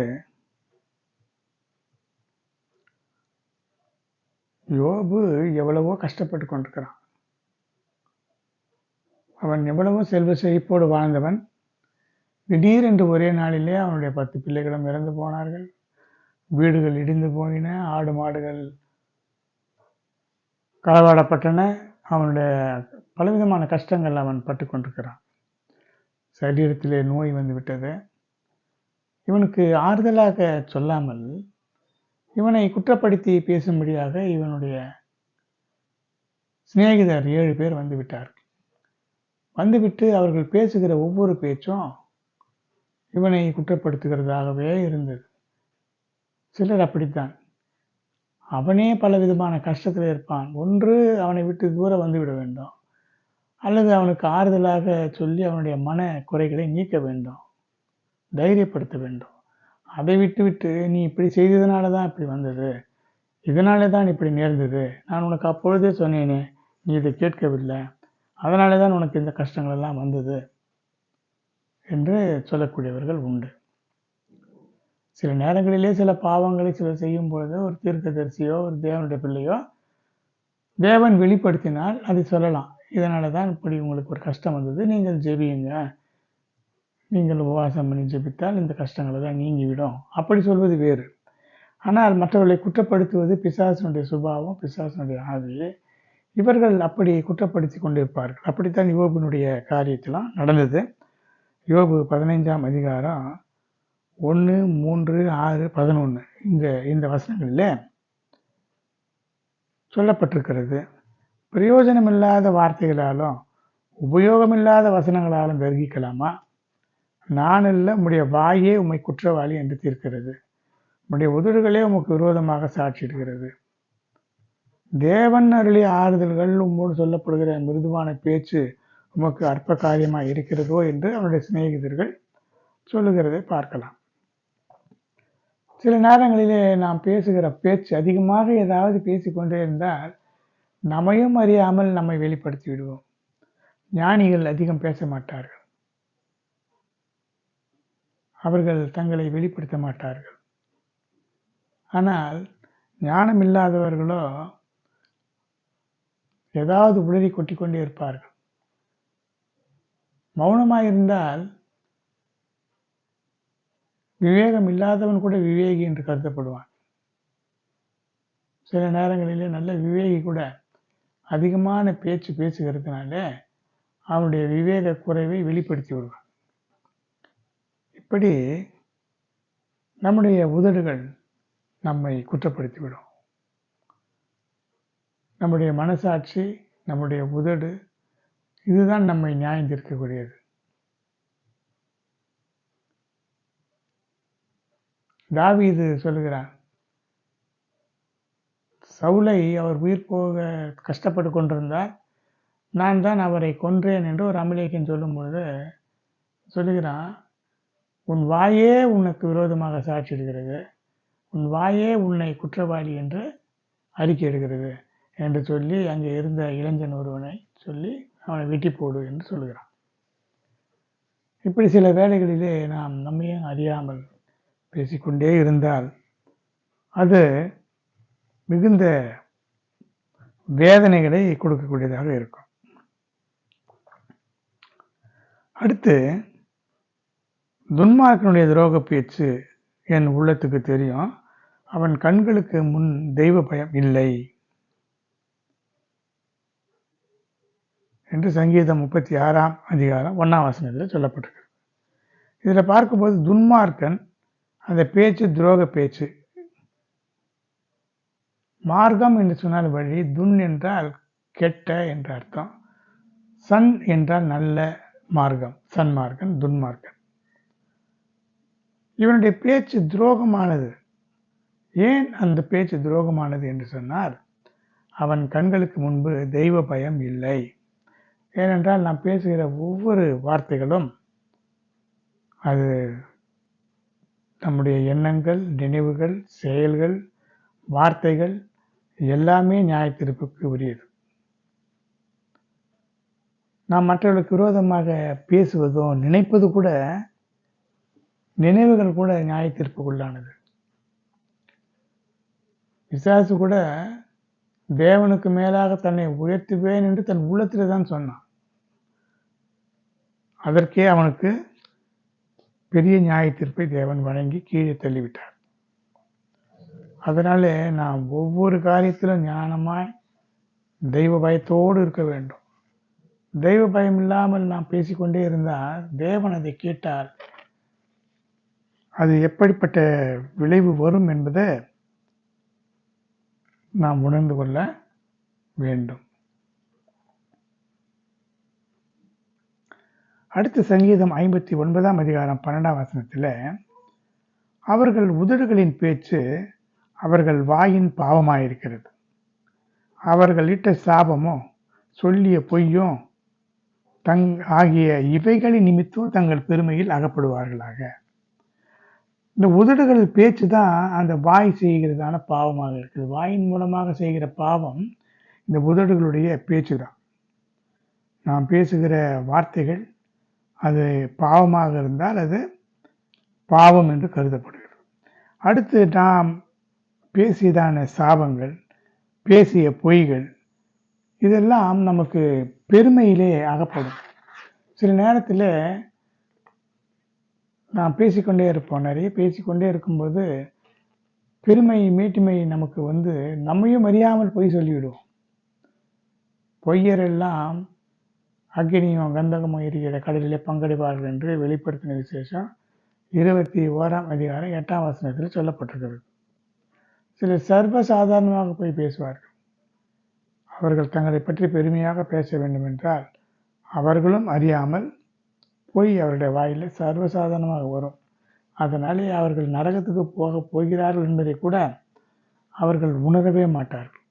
யோபு எவ்வளவோ கஷ்டப்பட்டு கொண்டிருக்கிறான். அவன் எவ்வளவோ செல்வ செழிப்போடு வாழ்ந்தவன். திடீரென்று ஒரே நாளிலே அவனுடைய 10 பிள்ளைகளும் இறந்து போனார்கள், வீடுகள் இடிந்து போயின, ஆடு மாடுகள் களவாடப்பட்டன. அவனுடைய பலவிதமான கஷ்டங்கள் அவன் பட்டு கொண்டிருக்கிறான். சரீரத்திலே நோய் வந்து விட்டது. இவனுக்கு ஆறுதலாக சொல்லாமல் இவனை குற்றப்படுத்தி பேசும்படியாக இவனுடைய சிநேகிதர் 7 பேர் வந்து விட்டார்கள். வந்துவிட்டு அவர்கள் பேசுகிற ஒவ்வொரு பேச்சும் இவனை குற்றப்படுத்துகிறதாகவே இருந்தது. சிலர் அப்படித்தான். அவனே பலவிதமான கஷ்டத்தில் இருப்பான். ஒன்று அவனை விட்டு தூரம் வந்துவிட வேண்டும், அல்லது அவனுக்கு ஆறுதலாக சொல்லி அவனுடைய மன குறைகளை நீக்க வேண்டும், தைரியப்படுத்த வேண்டும். அதை விட்டு நீ இப்படி செய்ததுனால தான் இப்படி வந்தது, இதனால தான் இப்படி நேர்ந்தது, நான் உனக்கு அப்பொழுதே சொன்னேனே, நீ இதை கேட்கவில்லை, அதனால தான் உனக்கு இந்த கஷ்டங்கள் எல்லாம் வந்தது என்று சொல்லக்கூடியவர்கள் உண்டு. சில நேரங்களிலே சில பாவங்களை சிலர் செய்யும் பொழுது ஒரு தீர்க்கதரிசியோ ஒரு தேவனுடைய பிள்ளையோ தேவன் வெளிப்படுத்தினால் அதை சொல்லலாம். இதனால தான் இப்படி உங்களுக்கு ஒரு கஷ்டம் வந்தது, நீங்கள் ஜெபியுங்க, நீங்கள் உபவாசம் பண்ணி ஜெபித்தால் இந்த கஷ்டங்கள் எல்லாம் நீங்கிவிடும், அப்படி சொல்வது வேறு. ஆனால் மற்றவர்களை குற்றப்படுத்துவது பிசாசினுடைய சுபாவம், பிசாசினுடைய ஆவி. இவர்கள் அப்படி குற்றப்படுத்தி கொண்டிருப்பார்கள். அப்படித்தான் யோபினுடைய காரியத்திலாம் நடந்தது. யோபு 15ஆம் அதிகாரம் 1, 3, 6, 11 இந்த வசனங்களில் சொல்லப்பட்டிருக்கிறது. பிரயோஜனமில்லாத வார்த்தைகளாலும் உபயோகமில்லாத வசனங்களாலும் கர்கிக்கலாமா? நான் அல்ல, உம்முடைய வாயே உம்மை குற்றவாளி என்று தீர்க்கிறது, உம்முடைய உதடுகளே உமக்கு விரோதமாக சாட்சியிடுகிறது. தேவன் அருளிய ஆறுதல்கள் உம்மோடு சொல்லப்படுகிற மிருதுவான பேச்சு உமக்கு அற்ப காரியமாக இருக்கிறதோ என்று அவனுடைய சிநேகிதர்கள் சொல்லுகிறதை பார்க்கலாம். சில நேரங்களிலே நாம் பேசுகிற பேச்சு அதிகமாக ஏதாவது பேசிக்கொண்டே இருந்தால் நம்மையும் அறியாமல் நம்மை வெளிப்படுத்தி விடுவோம். ஞானிகள் அதிகம் பேச மாட்டார்கள், அவர்கள் தங்களை வெளிப்படுத்த மாட்டார்கள். ஆனால் ஞானம் இல்லாதவர்களோ ஏதாவது உளறி கொட்டிக்கொண்டே இருப்பார்கள். மௌனமாயிருந்தால் விவேகம் இல்லாதவன் கூட விவேகி என்று கருதப்படுவான். சில நேரங்களிலே நல்ல விவேகி கூட அதிகமான பேச்சு பேசுகிறதுனால அவனுடைய விவேக குறைவை வெளிப்படுத்தி விடுவான். இப்படி நம்முடைய உதடுகள் நம்மை குற்றப்படுத்திவிடும். நம்முடைய மனசாட்சி, நம்முடைய உதடு, இதுதான் நம்மை நியாயம் தீர்க்கக்கூடியது. தாவீது சொல்லுகிறார், சவுலை அவர் உயிர் போக கஷ்டப்பட்டு கொண்டிருந்தார், நான் தான் அவரை கொன்றேன் என்று ஒரு அமலேக்கியன் சொல்லும் பொழுது சொல்லுகிறான், உன் வாயே உனக்கு விரோதமாக சாட்சியிடுகிறது, உன் வாயே உன்னை குற்றவாளி என்று அறிக்கையிடுகிறது என்று சொல்லி அங்கே இருந்த இளைஞன் ஒருவனை சொல்லி அவனை வெட்டி போடு என்று சொல்லுகிறான். இப்படி சில வேளைகளிலே நாம் நம்மையே அறியாமல் பேசிக்கொண்டே இருந்தால் அது மிகுந்த வேதனைகளை கொடுக்கக்கூடியதாக இருக்கும். அடுத்து, துன்மார்க்கனுடைய துரோக பேச்சு என் உள்ளத்துக்கு தெரியும், அவன் கண்களுக்கு முன் தெய்வ பயம் இல்லை என்று சங்கீதம் 36ஆம் அதிகாரம் 1ஆம் வசனத்தில் சொல்லப்பட்டிருக்கு. இதில் பார்க்கும்போது துன்மார்க்கன் அந்த பேச்சு துரோக பேச்சு. மார்க்கம் என்று சொன்னால் வழி, துன் என்றால் கெட்ட என்ற அர்த்தம், சன் என்றால் நல்ல மார்க்கம், சன்மார்க்கன், துன்மார்க்கன். இவனுடைய பேச்சு துரோகமானது. ஏன் அந்த பேச்சு துரோகமானது என்று சொன்னால், அவன் கண்களுக்கு முன்பு தெய்வ பயம் இல்லை. ஏனென்றால் நாம் பேசுகிற ஒவ்வொரு வார்த்தைகளும் அது நம்முடைய எண்ணங்கள், நினைவுகள், செயல்கள், வார்த்தைகள் எல்லாமே நியாயத்தீர்ப்புக்கு உரியது. நாம் மற்றவர்களுக்கு விரோதமாக பேசுவதோ நினைப்பது கூட, நினைவுகள் கூட நியாயத்தீர்ப்புக்குள்ளானது. பிசாசு கூட தேவனுக்கு மேலாக தன்னை உயர்த்துவேன் என்று தன் உள்ளத்திலே தான் சொன்னான். அதற்கே அவனுக்கு பெரிய நியாயத்தீர்ப்பை தேவன் வழங்கி கீழே தள்ளிவிட்டார். அதனாலே நாம் ஒவ்வொரு காரியத்திலும் ஞானமாய் தெய்வ பயத்தோடு இருக்க வேண்டும். தெய்வ பயம் இல்லாமல் நாம் பேசிக்கொண்டே இருந்தால் தேவன் அதை கேட்டால் அது எப்படிப்பட்ட விளைவு வரும் என்பதை நாம் உணர்ந்து கொள்ள வேண்டும். அடுத்த சங்கீதம் 59ஆம் அதிகாரம் 12ஆம் வசனத்தில், அவர்கள் உதடுகளின் பேச்சு அவர்கள் வாயின் பாவமாயிருக்கிறது, அவர்கள் இட்ட சாபமும் சொல்லிய பொய்யும் ஆகிய இவைகளின் நிமித்தம் தங்கள் பெருமையில் அகப்படுவார்களாக. இந்த உதடுகள் பேச்சு தான் அந்த வாய் செய்கிறதான பாவமாக இருக்குது. வாயின் மூலமாக செய்கிற பாவம் இந்த உதடுகளுடைய பேச்சு தான். நாம் பேசுகிற வார்த்தைகள் அது பாவமாக இருந்தால் அது பாவம் என்று கருதப்படுகிறது. அடுத்து, நாம் பேசியதான சாபங்கள், பேசிய பொய்கள், இதெல்லாம் நமக்கு பெருமையிலே அகப்படும். சில நேரத்தில் நான் பேசிக்கொண்டே இருப்போம். நிறைய பேசிக்கொண்டே இருக்கும்போது பெருமை மேட்டிமை நமக்கு நம்மையும் அறியாமல் பொய் சொல்லிவிடுவோம். பொய்யர் எல்லாம் அக்னியும் கந்தகமும் எரிகிற கடலிலே பங்கடைவார்கள் என்று வெளிப்படுத்தின விசேஷம் 21ஆம் அதிகாரம் 8ஆம் வசனத்தில் சொல்லப்பட்டிருக்கிறது. சிலர் சர்வசாதாரணமாக போய் பேசுவார்கள். அவர்கள் தங்களை பற்றி பெருமையாக பேச வேண்டும் என்றால் அவர்களும் அறியாமல் போய் அவருடைய வாயில் சர்வசாதாரணமாக வரும். அதனாலே அவர்கள் நரகத்துக்கு போகிறார்கள் என்பதை கூட அவர்கள் உணரவே மாட்டார்கள்.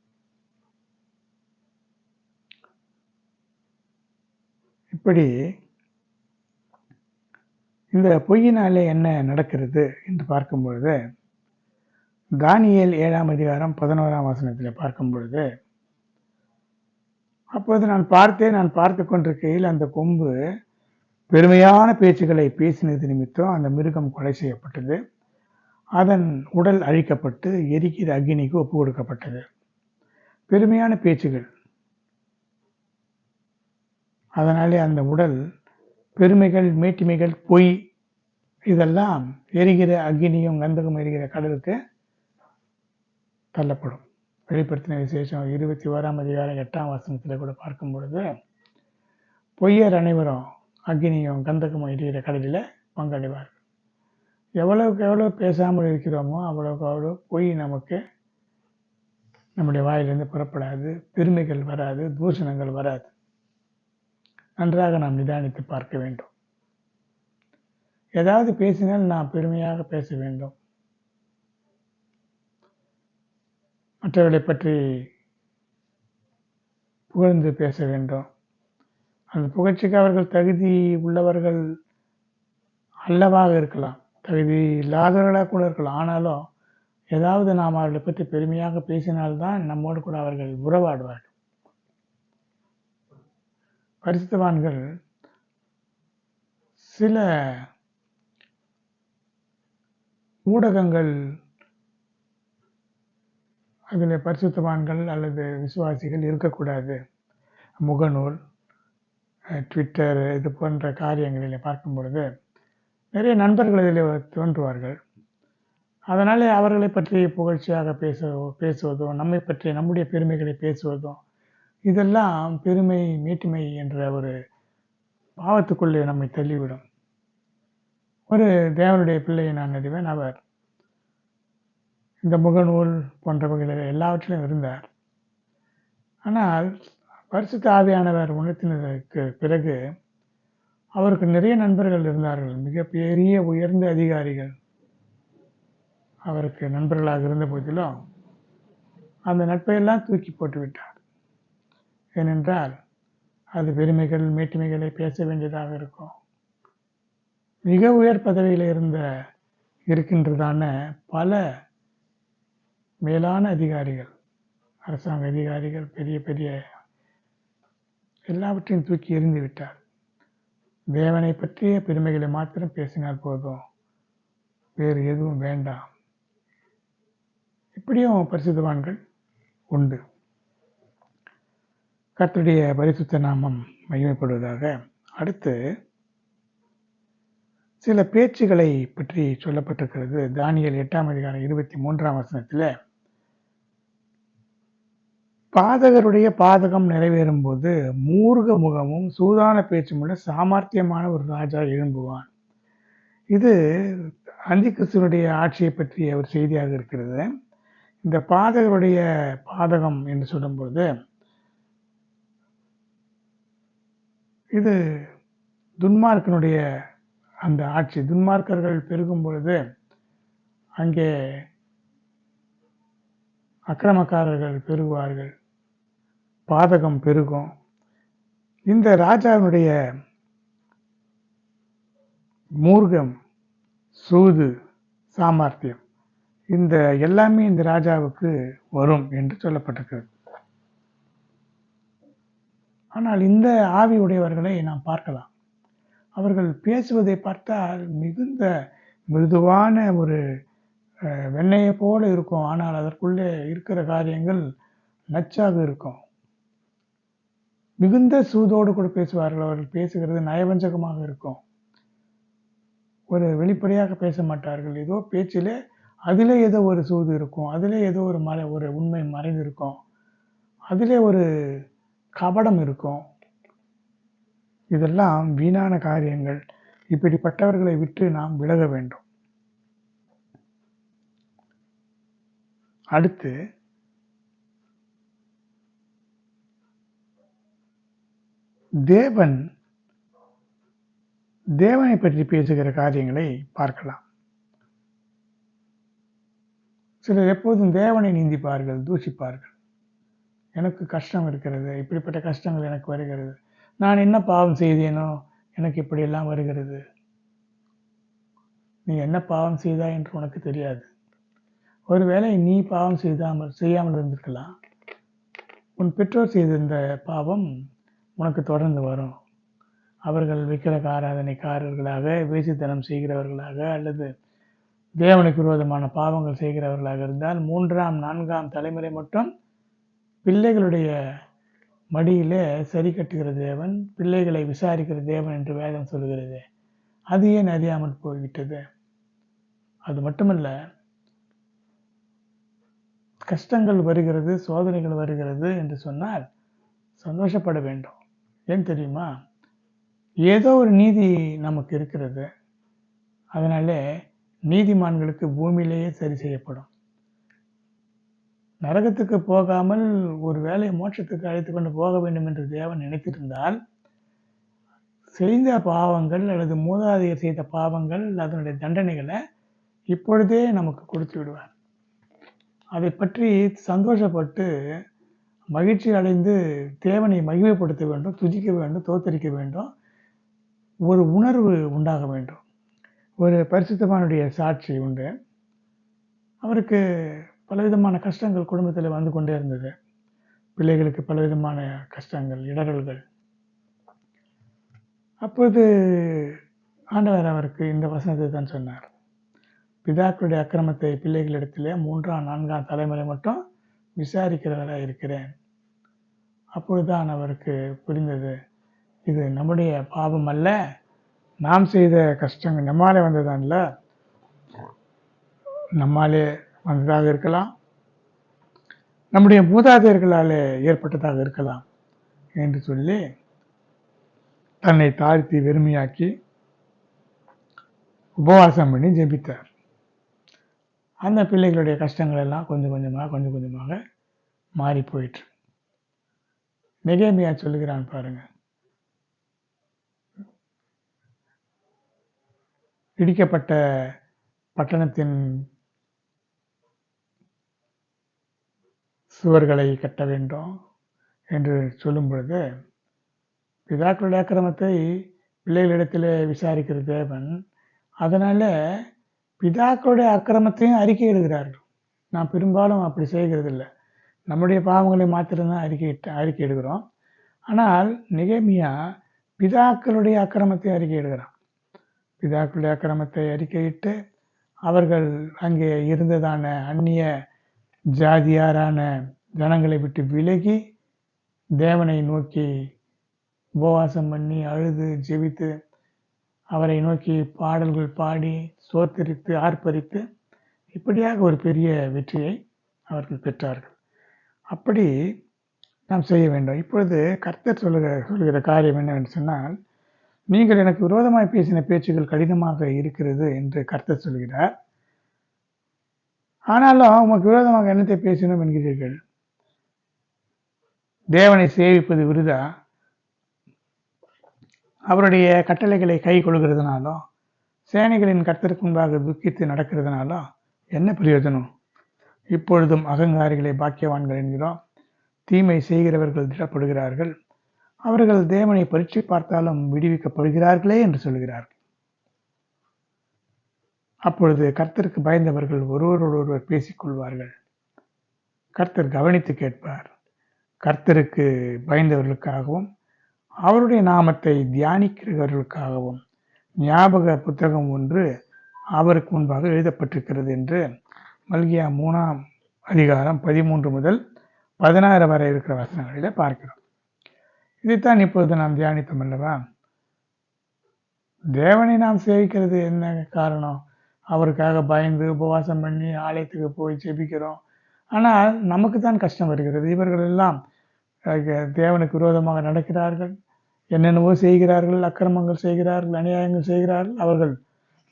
இப்படி இந்த பொய்யினாலே என்ன நடக்கிறது என்று பார்க்கும் பொழுது, தானியேல் 7ஆம் அதிகாரம் 11ஆம் வசனத்தில் பார்க்கும் பொழுது, அப்போது நான் பார்த்து கொண்டிருக்கையில் அந்த கொம்பு பெருமையான பேச்சுக்களை பேசினது நிமித்தம் அந்த மிருகம் கொலை செய்யப்பட்டது. அதன் உடல் அழிக்கப்பட்டு எரிக்கிற அக்னிக்கு ஒப்பு கொடுக்கப்பட்டது. பெருமையான பேச்சுகள், அதனாலே அந்த உடல் பெருமைகள் மேட்டிமைகள் பொய் இதெல்லாம் எரிகிற அக்னியும் கந்தகம் எரிகிற கடலுக்கு தள்ளப்படும். வெளிப்படுத்தின விசேஷம் 21ஆம் அதிகாரம் 8ஆம் வசனத்தில் கூட பார்க்கும் பொழுது, பொய்யர் அனைவரும் அக்னியும் கந்தகமும் எரிகிற கடலில் பங்கடைவார்கள். எவ்வளவுக்கு எவ்வளோ பேசாமல் இருக்கிறோமோ அவ்வளவுக்கு அவ்வளோ பொய் நமக்கு நம்முடைய வாயிலிருந்து புறப்படாது, பெருமைகள் வராது, தூஷணங்கள் வராது. நன்றாக நாம் நிதானித்து பார்க்க வேண்டும். ஏதாவது பேசினால் நாம் பெருமையாக பேச வேண்டும். மற்றவர்களை பற்றி புகழ்ந்து பேச வேண்டும். அந்த புகழ்ச்சிக்கு அவர்கள் தகுதி உள்ளவர்கள் அல்லவாக இருக்கலாம், தகுதி இல்லாதவர்களாக கூட இருக்கலாம். ஆனாலும் ஏதாவது நாம் அவர்களை பற்றி பெருமையாக பேசினால்தான் நம்மோடு கூட அவர்கள் உறவாடுவார்கள். பரிசுத்தவான்கள் சில ஊடகங்கள், அதில் பரிசுத்தவான்கள் அல்லது விசுவாசிகள் இருக்கக்கூடாது. முகநூல், ட்விட்டர் இது போன்ற காரியங்களில் பார்க்கும் பொழுது நிறைய நண்பர்கள் இதில் தோன்றுவார்கள். அதனாலே அவர்களை பற்றி புகழ்ச்சியாக பேசுவதோ, நம்மை பற்றி நம்முடைய பெருமைகளை பேசுவதோ, இதெல்லாம் பெருமை மேட்டிமை என்ற ஒரு பாவத்துக்குள்ளே நம்மை தள்ளிவிடும். ஒரு தேவனுடைய பிள்ளையை நான் அறிவேன். அவர் இந்த முகநூல் போன்றவர்களில் எல்லாவற்றிலும் இருந்தார். ஆனால் பரிசுத்த ஆவியானவர் உணர்த்தினதற்கு பிறகு அவருக்கு நிறைய நண்பர்கள் இருந்தார்கள். மிகப்பெரிய உயர்ந்த அதிகாரிகள் அவருக்கு நண்பர்களாக இருந்த போதிலும் அந்த நட்பையெல்லாம் தூக்கி போட்டு விட்டார். ஏனென்றால் அது பெருமைகள் மேட்டிமைகளை பேச வேண்டியதாக இருக்கும். மிக உயர் பதவியில் இருக்கின்றதான பல மேலான அதிகாரிகள், அரசாங்க அதிகாரிகள், பெரிய பெரிய எல்லாவற்றையும் தூக்கி எறிந்து விட்டார். தேவனை பற்றிய பெருமைகளை மாத்திரம் பேசினால் போதும், வேறு எதுவும் வேண்டாம். இப்படியும் பரிசுத்தவான்கள் உண்டு. கர்த்தருடைய பரிசுத்த நாமம் மகிமைப்படுவதாக. அடுத்து சில பேச்சுகளை பற்றி சொல்லப்பட்டிருக்கிறது. தானியேல் 8ஆம் அதிகாரம் 23ஆம் வசனத்தில், பாதகருடைய பாதகம் நிறைவேறும் போது மூர்க முகமும் சூதான பேச்சுமுள்ள சாமர்த்தியமான ஒரு ராஜா எழும்புவான். இது அந்தி கிறிஸ்துவனுடைய ஆட்சியை பற்றிய ஒரு செய்தியாக இருக்கிறது. இந்த பாதகருடைய பாதகம் என்று சொல்லும்போது இது துன்மார்க்கனுடைய அந்த ஆட்சி. துன்மார்க்கர்கள் பெருகும் பொழுது அங்கே அக்கிரமக்காரர்கள் பெருகுவார்கள், பாதகம் பெருகும். இந்த ராஜாவினுடைய மூர்க்கம், சூது, சாமர்த்தியம் இந்த எல்லாமே இந்த ராஜாவுக்கு வரும் என்று சொல்லப்பட்டிருக்கிறது. ஆனால் இந்த ஆவி உடையவர்களை நாம் பார்க்கலாம். அவர்கள் பேசுவதை பார்த்தால் மிகுந்த மிருதுவான ஒரு வெண்ணெயை போல இருக்கும். ஆனால் அதற்குள்ளே இருக்கிற காரியங்கள் நச்சாக இருக்கும். மிகுந்த சூதோடு கூட பேசுவார்கள். அவர்கள் பேசுகிறது நயவஞ்சகமாக இருக்கும். ஒரு வெளிப்படையாக பேச மாட்டார்கள். ஏதோ பேச்சிலே அதிலே ஏதோ ஒரு சூது இருக்கும். அதிலே ஏதோ ஒரு உண்மை மறைந்து இருக்கும். அதிலே ஒரு கபடம் இருக்கும். இதெல்லாம் வீணான காரியங்கள். இப்படிப்பட்டவர்களை விட்டு நாம் விலக வேண்டும். அடுத்து தேவனை பற்றி பேசுகிற காரியங்களை பார்க்கலாம். சிலர் எப்போதும் தேவனை நிந்திப்பார்கள், தூஷிப்பார்கள். எனக்கு கஷ்டம் இருக்கிறது, இப்படிப்பட்ட கஷ்டங்கள் எனக்கு வருகிறது, நான் என்ன பாவம் செய்தேனோ எனக்கு இப்படியெல்லாம் வருகிறது. நீ என்ன பாவம் செய்தாய் என்று உனக்கு தெரியாது. ஒருவேளை நீ பாவம் செய்யாமல் இருந்திருக்கலாம். உன் பெற்றோர் செய்திருந்த பாவம் உனக்கு தொடர்ந்து வரும். அவர்கள் விக்கிரக ஆராதனைக்காரர்களாக, வேசித்தனம் செய்கிறவர்களாக, அல்லது தேவனுக்கு விரோதமான பாவங்கள் செய்கிறவர்களாக இருந்தால் 3ஆம் 4ஆம் தலைமுறை மட்டும் பிள்ளைகளுடைய மடியிலே சரி கட்டுகிற தேவன், பிள்ளைகளை விசாரிக்கிற தேவன் என்று வேதம் சொல்கிறது. அது ஏன் அறியாமல் போய்விட்டது? அது மட்டுமல்ல, கஷ்டங்கள் வருகிறது, சோதனைகள் வருகிறது என்று சொன்னால் சந்தோஷப்பட வேண்டும். ஏன் தெரியுமா? ஏதோ ஒரு நீதி நமக்கு இருக்கிறது. அதனாலே நீதிமான்களுக்கு பூமியிலேயே சரி செய்யப்படும். நரகத்துக்கு போகாமல் ஒரு வேளை மோட்சத்துக்கு அழைத்து கொண்டு போக வேண்டும் என்று தேவன் நினைத்திருந்தால், செய்த பாவங்கள் அல்லது மூதாதையர் செய்த பாவங்கள், அதனுடைய தண்டனைகளை இப்பொழுதே நமக்கு கொடுத்து விடுவார். அதை பற்றி சந்தோஷப்பட்டு மகிழ்ச்சி அடைந்து தேவனை மகிமைப்படுத்த வேண்டும், துதிக்க வேண்டும், தோத்தரிக்க வேண்டும். ஒரு உணர்வு உண்டாக வேண்டும். ஒரு பரிசுத்தவானுடைய சாட்சி உண்டு. அவருக்கு பலவிதமான கஷ்டங்கள் குடும்பத்தில் வந்து கொண்டே இருந்தது. பிள்ளைகளுக்கு பலவிதமான கஷ்டங்கள், இடரல்கள். அப்போது ஆண்டவர் அவருக்கு இந்த வசனத்தை தான் சொன்னார். பிதாக்களுடைய அக்கிரமத்தை பிள்ளைகளிடத்திலே 3ஆம் 4ஆம் தலைமுறை மட்டும் விசாரிக்கிறவராக இருக்கிறேன். அப்பொழுதுதான் அவருக்கு புரிந்தது, இது நம்முடைய பாவம் அல்ல, நாம் செய்த கஷ்டங்கள் நம்மாலே வந்ததான் இல்லை, நம்மாலே வந்ததாக இருக்கலாம், நம்முடைய மூதாதையர்களாலே ஏற்பட்டதாக இருக்கலாம் என்று சொல்லி தன்னை தாழ்த்தி வெறுமையாக்கி உபவாசம் பண்ணி ஜெபித்தார். அந்த பிள்ளைகளுடைய கஷ்டங்கள் எல்லாம் கொஞ்சம் கொஞ்சமாக மாறி போயிற்று. நெகேமியா சொல்லுகிறான் பாருங்க, இடிக்கப்பட்ட பட்டணத்தின் சுவர்களை கட்ட வேண்டும் என்று சொல்லும் பொழுது, பிதாக்களுடைய அக்கிரமத்தை பிள்ளைகளிடத்தில் விசாரிக்கிற தேவன், அதனால பிதாக்களுடைய அக்கிரமத்தையும் அறிக்கை இடுகிறார்கள். நாம் பெரும்பாலும் அப்படி செய்கிறது இல்லை. நம்முடைய பாவங்களை மாத்திரம்தான் அறிக்கை இடுகிறோம். ஆனால் நெகேமியா பிதாக்களுடைய அக்கிரமத்தை அறிக்கை இடுகிறான். பிதாக்களுடைய அக்கிரமத்தை அறிக்கையிட்டு அவர்கள் அங்கே இருந்ததான அந்நிய ஜாதியாரான ஜனங்களை விட்டு விலகி தேவனை நோக்கி உபவாசம் பண்ணி அழுது ஜெபித்து அவரை நோக்கி பாடல்கள் பாடி சோத்தரித்து ஆர்ப்பரித்து இப்படியாக ஒரு பெரிய வெற்றியை அவர்கள் பெற்றார்கள். அப்படி நாம் செய்ய வேண்டும். இப்பொழுது கர்த்தர் சொல்லுகிற காரியம் என்னவென்று சொன்னால், நீங்கள் எனக்கு விரோதமாய் பேசின பேச்சுகள் கடினமாக இருக்கிறது என்று கர்த்தர் சொல்கிறார். ஆனாலும் உமக்கு விரோதமாக என்னத்தை பேசினோம் என்கிறீர்கள். தேவனை சேவிப்பது விருதா, அவருடைய கட்டளைகளை கை கொள்கிறதுனாலும் சேனைகளின் கர்த்தருக்கு முன்பாக துக்கித்து நடக்கிறதுனாலும் என்ன பிரயோஜனம்? இப்பொழுதும் அகங்காரிகளை பாக்கியவான்கள் என்கிறோம். தீமை செய்கிறவர்கள் திடப்படுகிறார்கள். அவர்கள் தேவனை பரீட்சை பார்த்தாலும் விடுவிக்கப்படுகிறார்களே என்று சொல்கிறார்கள். அப்பொழுது கர்த்தருக்கு பயந்தவர்கள் ஒருவரோடொருவர் பேசிக்கொள்வார்கள். கர்த்தர் கவனித்து கேட்பார். கர்த்தருக்கு பயந்தவர்களுக்காகவும் அவருடைய நாமத்தை தியானிக்கிறவர்களுக்காகவும் ஞாபக புத்தகம் ஒன்று அவருக்கு முன்பாக எழுதப்பட்டிருக்கிறது என்று மல்கியா 3ஆம் அதிகாரம் 13 முதல் 16 வரை இருக்கிற வசனங்களில் பார்க்கிறோம். இதைத்தான் இப்பொழுது நாம் தியானித்தோம் அல்லவா? தேவனை நாம் சேவிக்கிறது என்ன காரணம்? அவருக்காக பயந்து உபவாசம் பண்ணி ஆலயத்துக்கு போய் ஜெபிக்கிறோம். ஆனால் நமக்கு தான் கஷ்டம் வருகிறது. இவர்கள் எல்லாம் தேவனுக்கு விரோதமாக நடக்கிறார்கள், என்னென்னவோ செய்கிறார்கள், அக்கிரமங்கள் செய்கிறார்கள், அநியாயங்கள் செய்கிறார்கள். அவர்கள்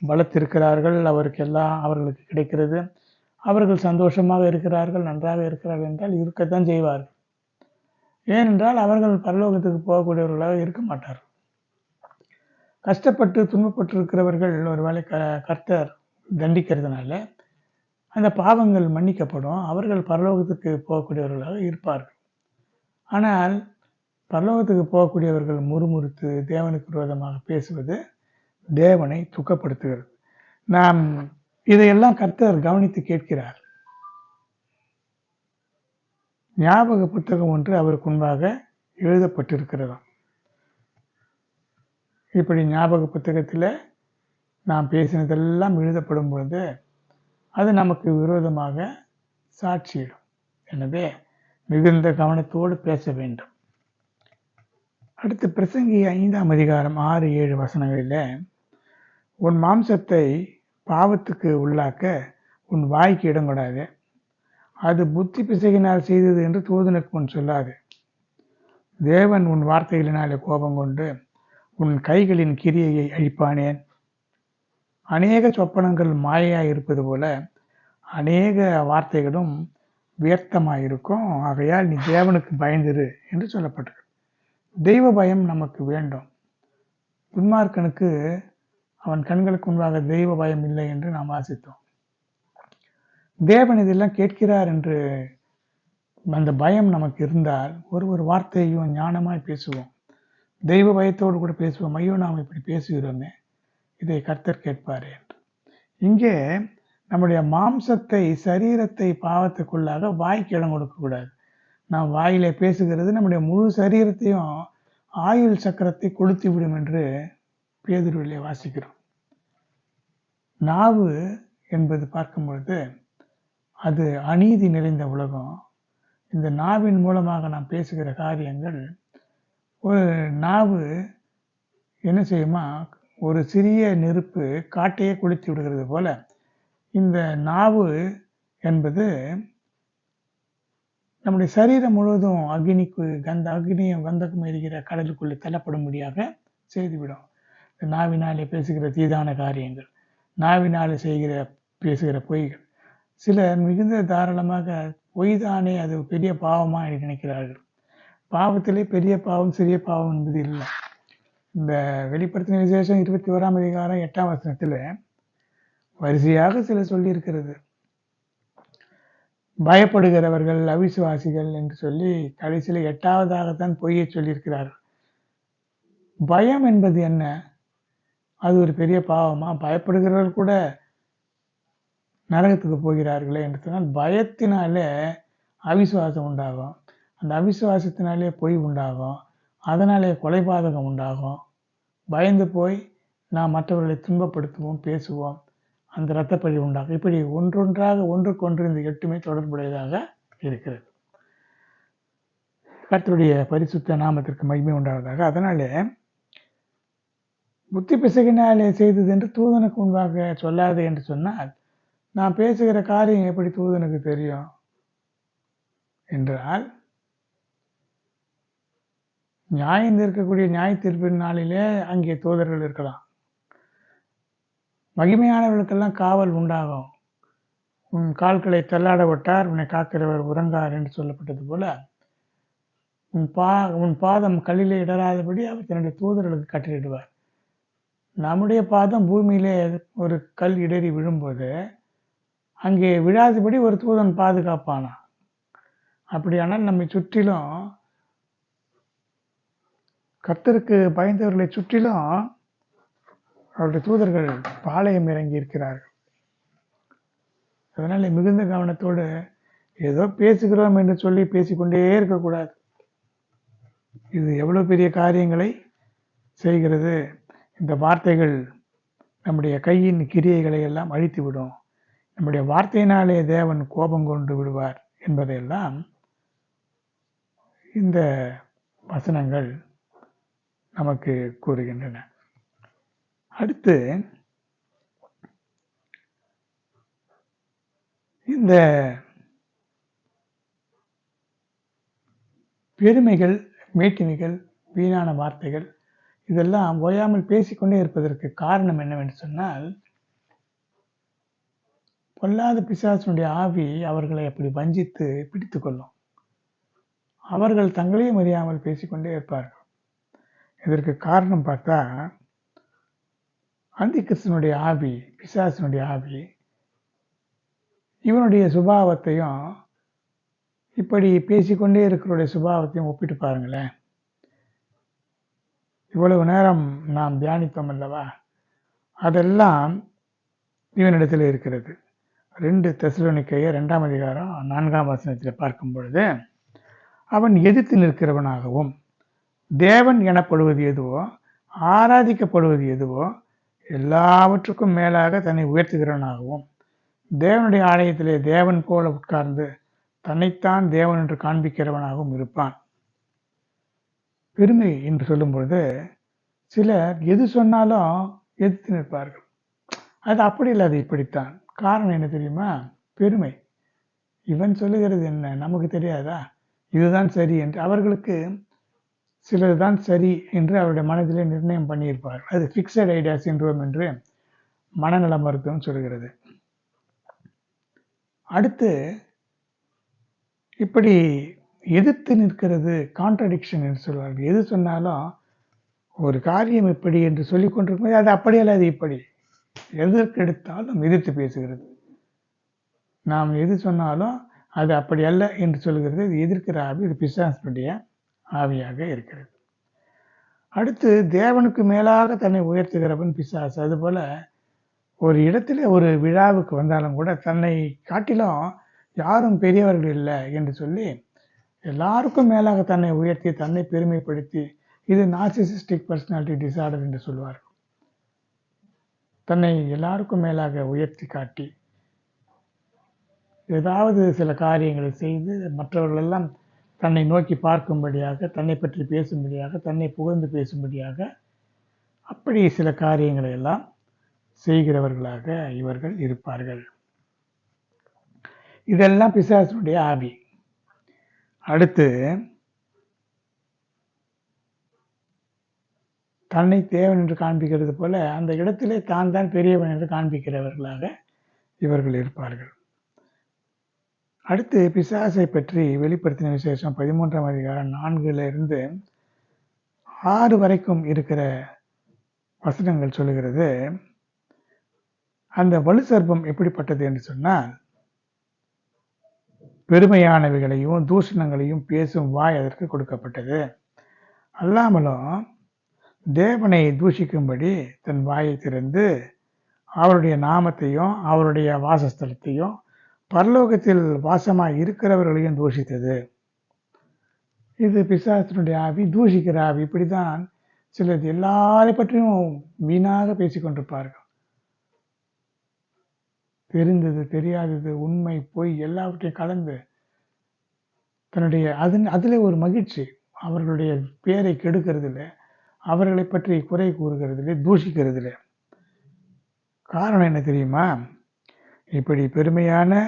பலத்திருக்கிறார்கள், அவர்களுக்கு கிடைக்கிறது. அவர்கள் சந்தோஷமாக இருக்கிறார்கள், நன்றாக இருக்கிறார்கள் என்றால் இருக்கத்தான் செய்வார்கள். ஏனென்றால் அவர்கள் பரலோகத்துக்கு போகக்கூடியவர்களாக இருக்க மாட்டார்கள். கஷ்டப்பட்டு துன்பப்பட்டு இருக்கிறவர்கள் ஒருவேளை கர்த்தர் தண்டிக்கிறதுனால அந்த பாவங்கள் மன்னிக்கப்படும், அவர்கள் பரலோகத்துக்கு போகக்கூடியவர்களாக இருப்பார்கள். ஆனால் பரலோகத்துக்கு போகக்கூடியவர்கள் முறுமுறுத்து தேவனுக்கு விரோதமாக பேசுவது தேவனை துக்கப்படுத்துகிறது. நாம் இதையெல்லாம் கர்த்தர் கவனித்து கேட்கிறார். ஞாபக புத்தகம் ஒன்று அவருக்கு முன்பாக எழுதப்பட்டிருக்கிறதாம். இப்படி ஞாபக புத்தகத்தில் நாம் பேசினதெல்லாம் எழுதப்படும் பொழுது அது நமக்கு விரோதமாக சாட்சியிடும். எனவே மிகுந்த கவனத்தோடு பேச வேண்டும். அடுத்து பிரசங்கி 5ஆம் அதிகாரம் 6-7 வசனங்களில், உன் மாம்சத்தை பாவத்துக்கு உள்ளாக்க உன் வாய்க்கு இடம் கொடாது, அது புத்தி பிசகினால் செய்தது என்று தூதனுக்கு முன் சொல்லாது. தேவன் உன் வார்த்தைகளினாலே கோபம் கொண்டு உன் கைகளின் கிரியையை அழிப்பானேன். அநேக சொப்பனங்கள் மாயையாய் இருப்பது போல அநேக வார்த்தைகளும் வியர்த்தமாயிருக்கும். ஆகையால் நீ தேவனுக்கு பயந்திரு என்று சொல்லப்பட்டிருக்கு. தெய்வ பயம் நமக்கு வேண்டும். துன்மார்க்கனுக்கு அவன் கண்களுக்கு முன்பாக தெய்வ பயம் இல்லை என்று நாம் வாசித்தோம். தேவன் இதெல்லாம் கேட்கிறார் என்று அந்த பயம் நமக்கு இருந்தால் ஒரு வார்த்தையும் ஞானமாய் பேசுவோம், தெய்வ பயத்தோடு கூட பேசுவோம். ஐயோ, நாம் இப்படி பேசுகிறோமே, இதை கர்த்தர் கேட்பாரே என்று. இங்கே நம்முடைய மாம்சத்தை, சரீரத்தை பாவத்துக்குள்ளாக வாய்க்கு இடம் கொடுக்கக்கூடாது. நாம் வாயிலே பேசுகிறது நம்முடைய முழு சரீரத்தையும் ஆயுள் சக்கரத்தை கொளுத்தி விடும் என்று பேதுருவிலே வாசிக்கிறோம். நாவு என்பது பார்க்கும் பொழுது அது அநீதி நிறைந்த உலகம். இந்த நாவின் மூலமாக நாம் பேசுகிற காரியங்கள், ஒரு நாவு என்ன செய்யுமா, ஒரு சிறிய நெருப்பு காட்டையே கொளுத்தி விடுகிறது போல இந்த நாவு என்பது நம்முடைய சரீரம் முழுவதும் அக்னியும் கந்தகம் எரிகிற கடலுக்குள்ளே தள்ளப்படும்படியாக செய்துவிடும். நாவினாலே பேசுகிற தீதான காரியங்கள், நாவினாலே பேசுகிற பொய்கள். சிலர் மிகுந்த தாராளமாக பொய்தானே அது பெரிய பாவமாக நினைக்கிறார்கள். பாவத்திலே பெரிய பாவம் சிறிய பாவம் என்பது இல்லை. இந்த வெளிப்படுத்தின விசேஷம் 21ஆம் அதிகாரம் 8ஆம் வசனத்தில் வரிசையாக சிலர் சொல்லியிருக்கிறது. பயப்படுகிறவர்கள், அவிசுவாசிகள் என்று சொல்லி கடைசியில் 8ஆவதாகத்தான் பொய்யை சொல்லியிருக்கிறார்கள். பயம் என்பது என்ன? அது ஒரு பெரிய பாவமா? பயப்படுகிறவர்கள் கூட நரகத்துக்கு போகிறார்களே என்று சொன்னால், பயத்தினாலே அவிசுவாசம் உண்டாகும், அந்த அவிசுவாசத்தினாலே பொய் உண்டாகும், அதனாலே கொலைபாதகம் உண்டாகும். பயந்து போய் நாம் மற்றவர்களை துன்பப்படுத்துவோம், பேசுவோம், அந்த இரத்தப்பழி உண்டாகும். இப்படி ஒன்றொன்றாக ஒன்றுக்கொன்று இந்த 8மே தொடர்புடையதாக இருக்கிறது. கர்த்தருடைய பரிசுத்த நாமத்திற்கு மகிமை உண்டாவதாக. அதனாலே புத்தி பிசகினாலே செய்தது என்று தூதனுக்கு முன்பாக சொல்லாது என்று சொன்னால், நான் பேசுகிற காரியம் எப்படி தூதனுக்கு தெரியும் என்றால், நியாயம் இருக்கக்கூடிய நியாய தீர்ப்பின் நாளிலே அங்கே தூதர்கள் இருக்கலாம். மகிமையானவர்களுக்கெல்லாம் காவல் உண்டாகும். உன் கால்களை தள்ளாட விட்டார், உன்னை காக்கிறவர் உறங்கார் என்று சொல்லப்பட்டது போல, உன் பாதம் கல்லிலே இடராதபடி அவர் தன்னுடைய தூதர்களுக்கு கட்டளையிடுவார். நம்முடைய பாதம் பூமியிலே ஒரு கல் இடறி விழும்போது அங்கே விழாதபடி ஒரு தூதன் பாதுகாப்பானா. அப்படியானால் நம்மை சுற்றிலும், கர்த்தருக்கு பயந்தவர்களை சுற்றிலும் அவருடைய தூதர்கள் பாளையம் இறங்கி இருக்கிறார்கள். அதனால மிகுந்த கவனத்தோடு ஏதோ பேசுகிறோம் என்று சொல்லி பேசிக்கொண்டே இருக்கக்கூடாது. இது எவ்வளவு பெரிய காரியங்களை செய்கிறது. இந்த வார்த்தைகள் நம்முடைய கையின் கிரியைகளை எல்லாம் அழித்துவிடும். நம்முடைய வார்த்தையினாலே தேவன் கோபம் கொண்டு விடுவார் என்பதையெல்லாம் இந்த வசனங்கள் நமக்கு கூறுகின்றன. அடுத்து இந்த பெருமைகள், மேட்டிமைகள், வீணான வார்த்தைகள் இதெல்லாம் ஓயாமல் பேசிக்கொண்டே இருப்பதற்கு காரணம் என்னவென்று சொன்னால், பொல்லாத பிசாசினுடைய ஆவி அவர்களை அப்படி வஞ்சித்து பிடித்து கொள்ளும். அவர்கள் தங்களையும் அறியாமல் பேசிக்கொண்டே இருப்பார்கள். இதற்கு காரணம் பார்த்தா, அந்திகிறிஸ்துவினுடைய ஆவி, பிசாசினுடைய ஆவி இவனுடைய சுபாவத்தையும் இப்படி பேசிக்கொண்டே இருக்கிறவருடைய சுபாவத்தையும் ஒப்பிட்டு பாருங்களேன். இவ்வளவு நேரம் நாம் தியானித்தோம் அல்லவா, அதெல்லாம் இவனிடத்தில் இருக்கிறது. 2 தெசலோனிக்கேயர் 2ஆம் அதிகாரம் 4ஆம் வசனத்தில் பார்க்கும் பொழுது, அவன் எதிர்த்து நிற்கிறவனாகவும் தேவன் எனப்படுவது எதுவோ, ஆராதிக்கப்படுவது எதுவோ எல்லாவற்றுக்கும் மேலாக தன்னை உயர்த்துகிறவனாகவும் தேவனுடைய ஆலயத்திலே தேவன் போல உட்கார்ந்து தன்னைத்தான் தேவன் என்று காண்பிக்கிறவனாகவும் இருப்பான். பெருமை என்று சொல்லும் பொழுது சிலர் எது சொன்னாலும் எதிர்த்து நிற்பார்கள். அது அப்படி இல்லை, அது இப்படித்தான். காரணம் என்ன தெரியுமா? பெருமை. இவன் சொல்லுகிறது என்ன நமக்கு தெரியாதா, இதுதான் சரி என்று அவர்களுக்கு சிலதுதான் சரி என்று அவருடைய மனதிலே நிர்ணயம் பண்ணியிருப்பார்கள். அது ஃபிக்ஸட் ஐடியா சிண்ட்ரோம் என்று மனநல மருத்துவம் சொல்கிறது. அடுத்து இப்படி எதிர்த்து நிற்கிறது கான்ட்ரடிக்ஷன் என்று சொல்வார்கள். எது சொன்னாலும் ஒரு காரியம் இப்படி என்று சொல்லிக் கொண்டிருக்கும், அது அப்படியல்ல, அது இப்படி. எதற்கு எடுத்தாலும் எதிர்த்து பேசுகிறது. நாம் எது சொன்னாலும் அது அப்படி அல்ல என்று சொல்கிறது. இது எதிர்க்கிற ஆவி, இது பிசாசுடைய ஆவியாக இருக்கிறது. அடுத்து தேவனுக்கு மேலாக தன்னை உயர்த்துகிறவன் பிசாசு. அதுபோல ஒரு இடத்துல ஒரு விழாவுக்கு வந்தாலும் கூட தன்னை காட்டிலும் யாரும் பெரியவர்கள் இல்லை என்று சொல்லி எல்லாருக்கும் மேலாக தன்னை உயர்த்தி தன்னை பெருமைப்படுத்தி, இது நார்சிசிஸ்டிக் பர்சனாலிட்டி டிசார்டர் என்று சொல்வார்கள். தன்னை எல்லாருக்கும் மேலாக உயர்த்தி காட்டி ஏதாவது சில காரியங்களை செய்து மற்றவர்களெல்லாம் தன்னை நோக்கி பார்க்கும்படியாக, தன்னை பற்றி பேசும்படியாக, தன்னை புகழ்ந்து பேசும்படியாக அப்படி சில காரியங்களை எல்லாம் செய்கிறவர்களாக இவர்கள் இருப்பார்கள். இதெல்லாம் பிசாசுடைய ஆவி. அடுத்து தன்னை தேவன் என்று காண்பிக்கிறது போல அந்த இடத்திலே தான் பெரியவன் என்று காண்பிக்கிறவர்களாக இவர்கள் இருப்பார்கள். அடுத்து பிசாசை பற்றி வெளிப்படுத்தின விசேஷம் 13ஆம் அதிகாரம் 4 6 வரைக்கும் இருக்கிற வசனங்கள் சொல்லுகிறது. அந்த வலு சர்ப்பம் எப்படிப்பட்டது என்று சொன்னால், பெருமையானவைகளையும் தூஷணங்களையும் பேசும் வாய் அதற்கு கொடுக்கப்பட்டது. அல்லாமலும் தேவனை தூஷிக்கும்படி தன் வாயை திறந்து அவருடைய நாமத்தையும் அவருடைய வாசஸ்தலத்தையும் பரலோகத்தில் வாசமாய் இருக்கிறவர்களையும் தூஷித்தது. இது பிசாசினுடைய ஆவி, தூஷிக்கிற ஆவி. இப்படிதான் சிலர் எல்லாரை பற்றியும் வீணாக பேசிக்கொண்டிருப்பார்கள். தெரிந்தது தெரியாதது உண்மை பொய் எல்லாவற்றையும் கலந்து தன்னுடைய அதில் ஒரு மகிழ்ச்சி. அவர்களுடைய பேரை கெடுக்கிறதுல, அவர்களை பற்றி குறை கூறுகிறதில்லை, தூஷிக்கிறதில்ல. காரணம் என்ன தெரியுமா? இப்படி பெருமையான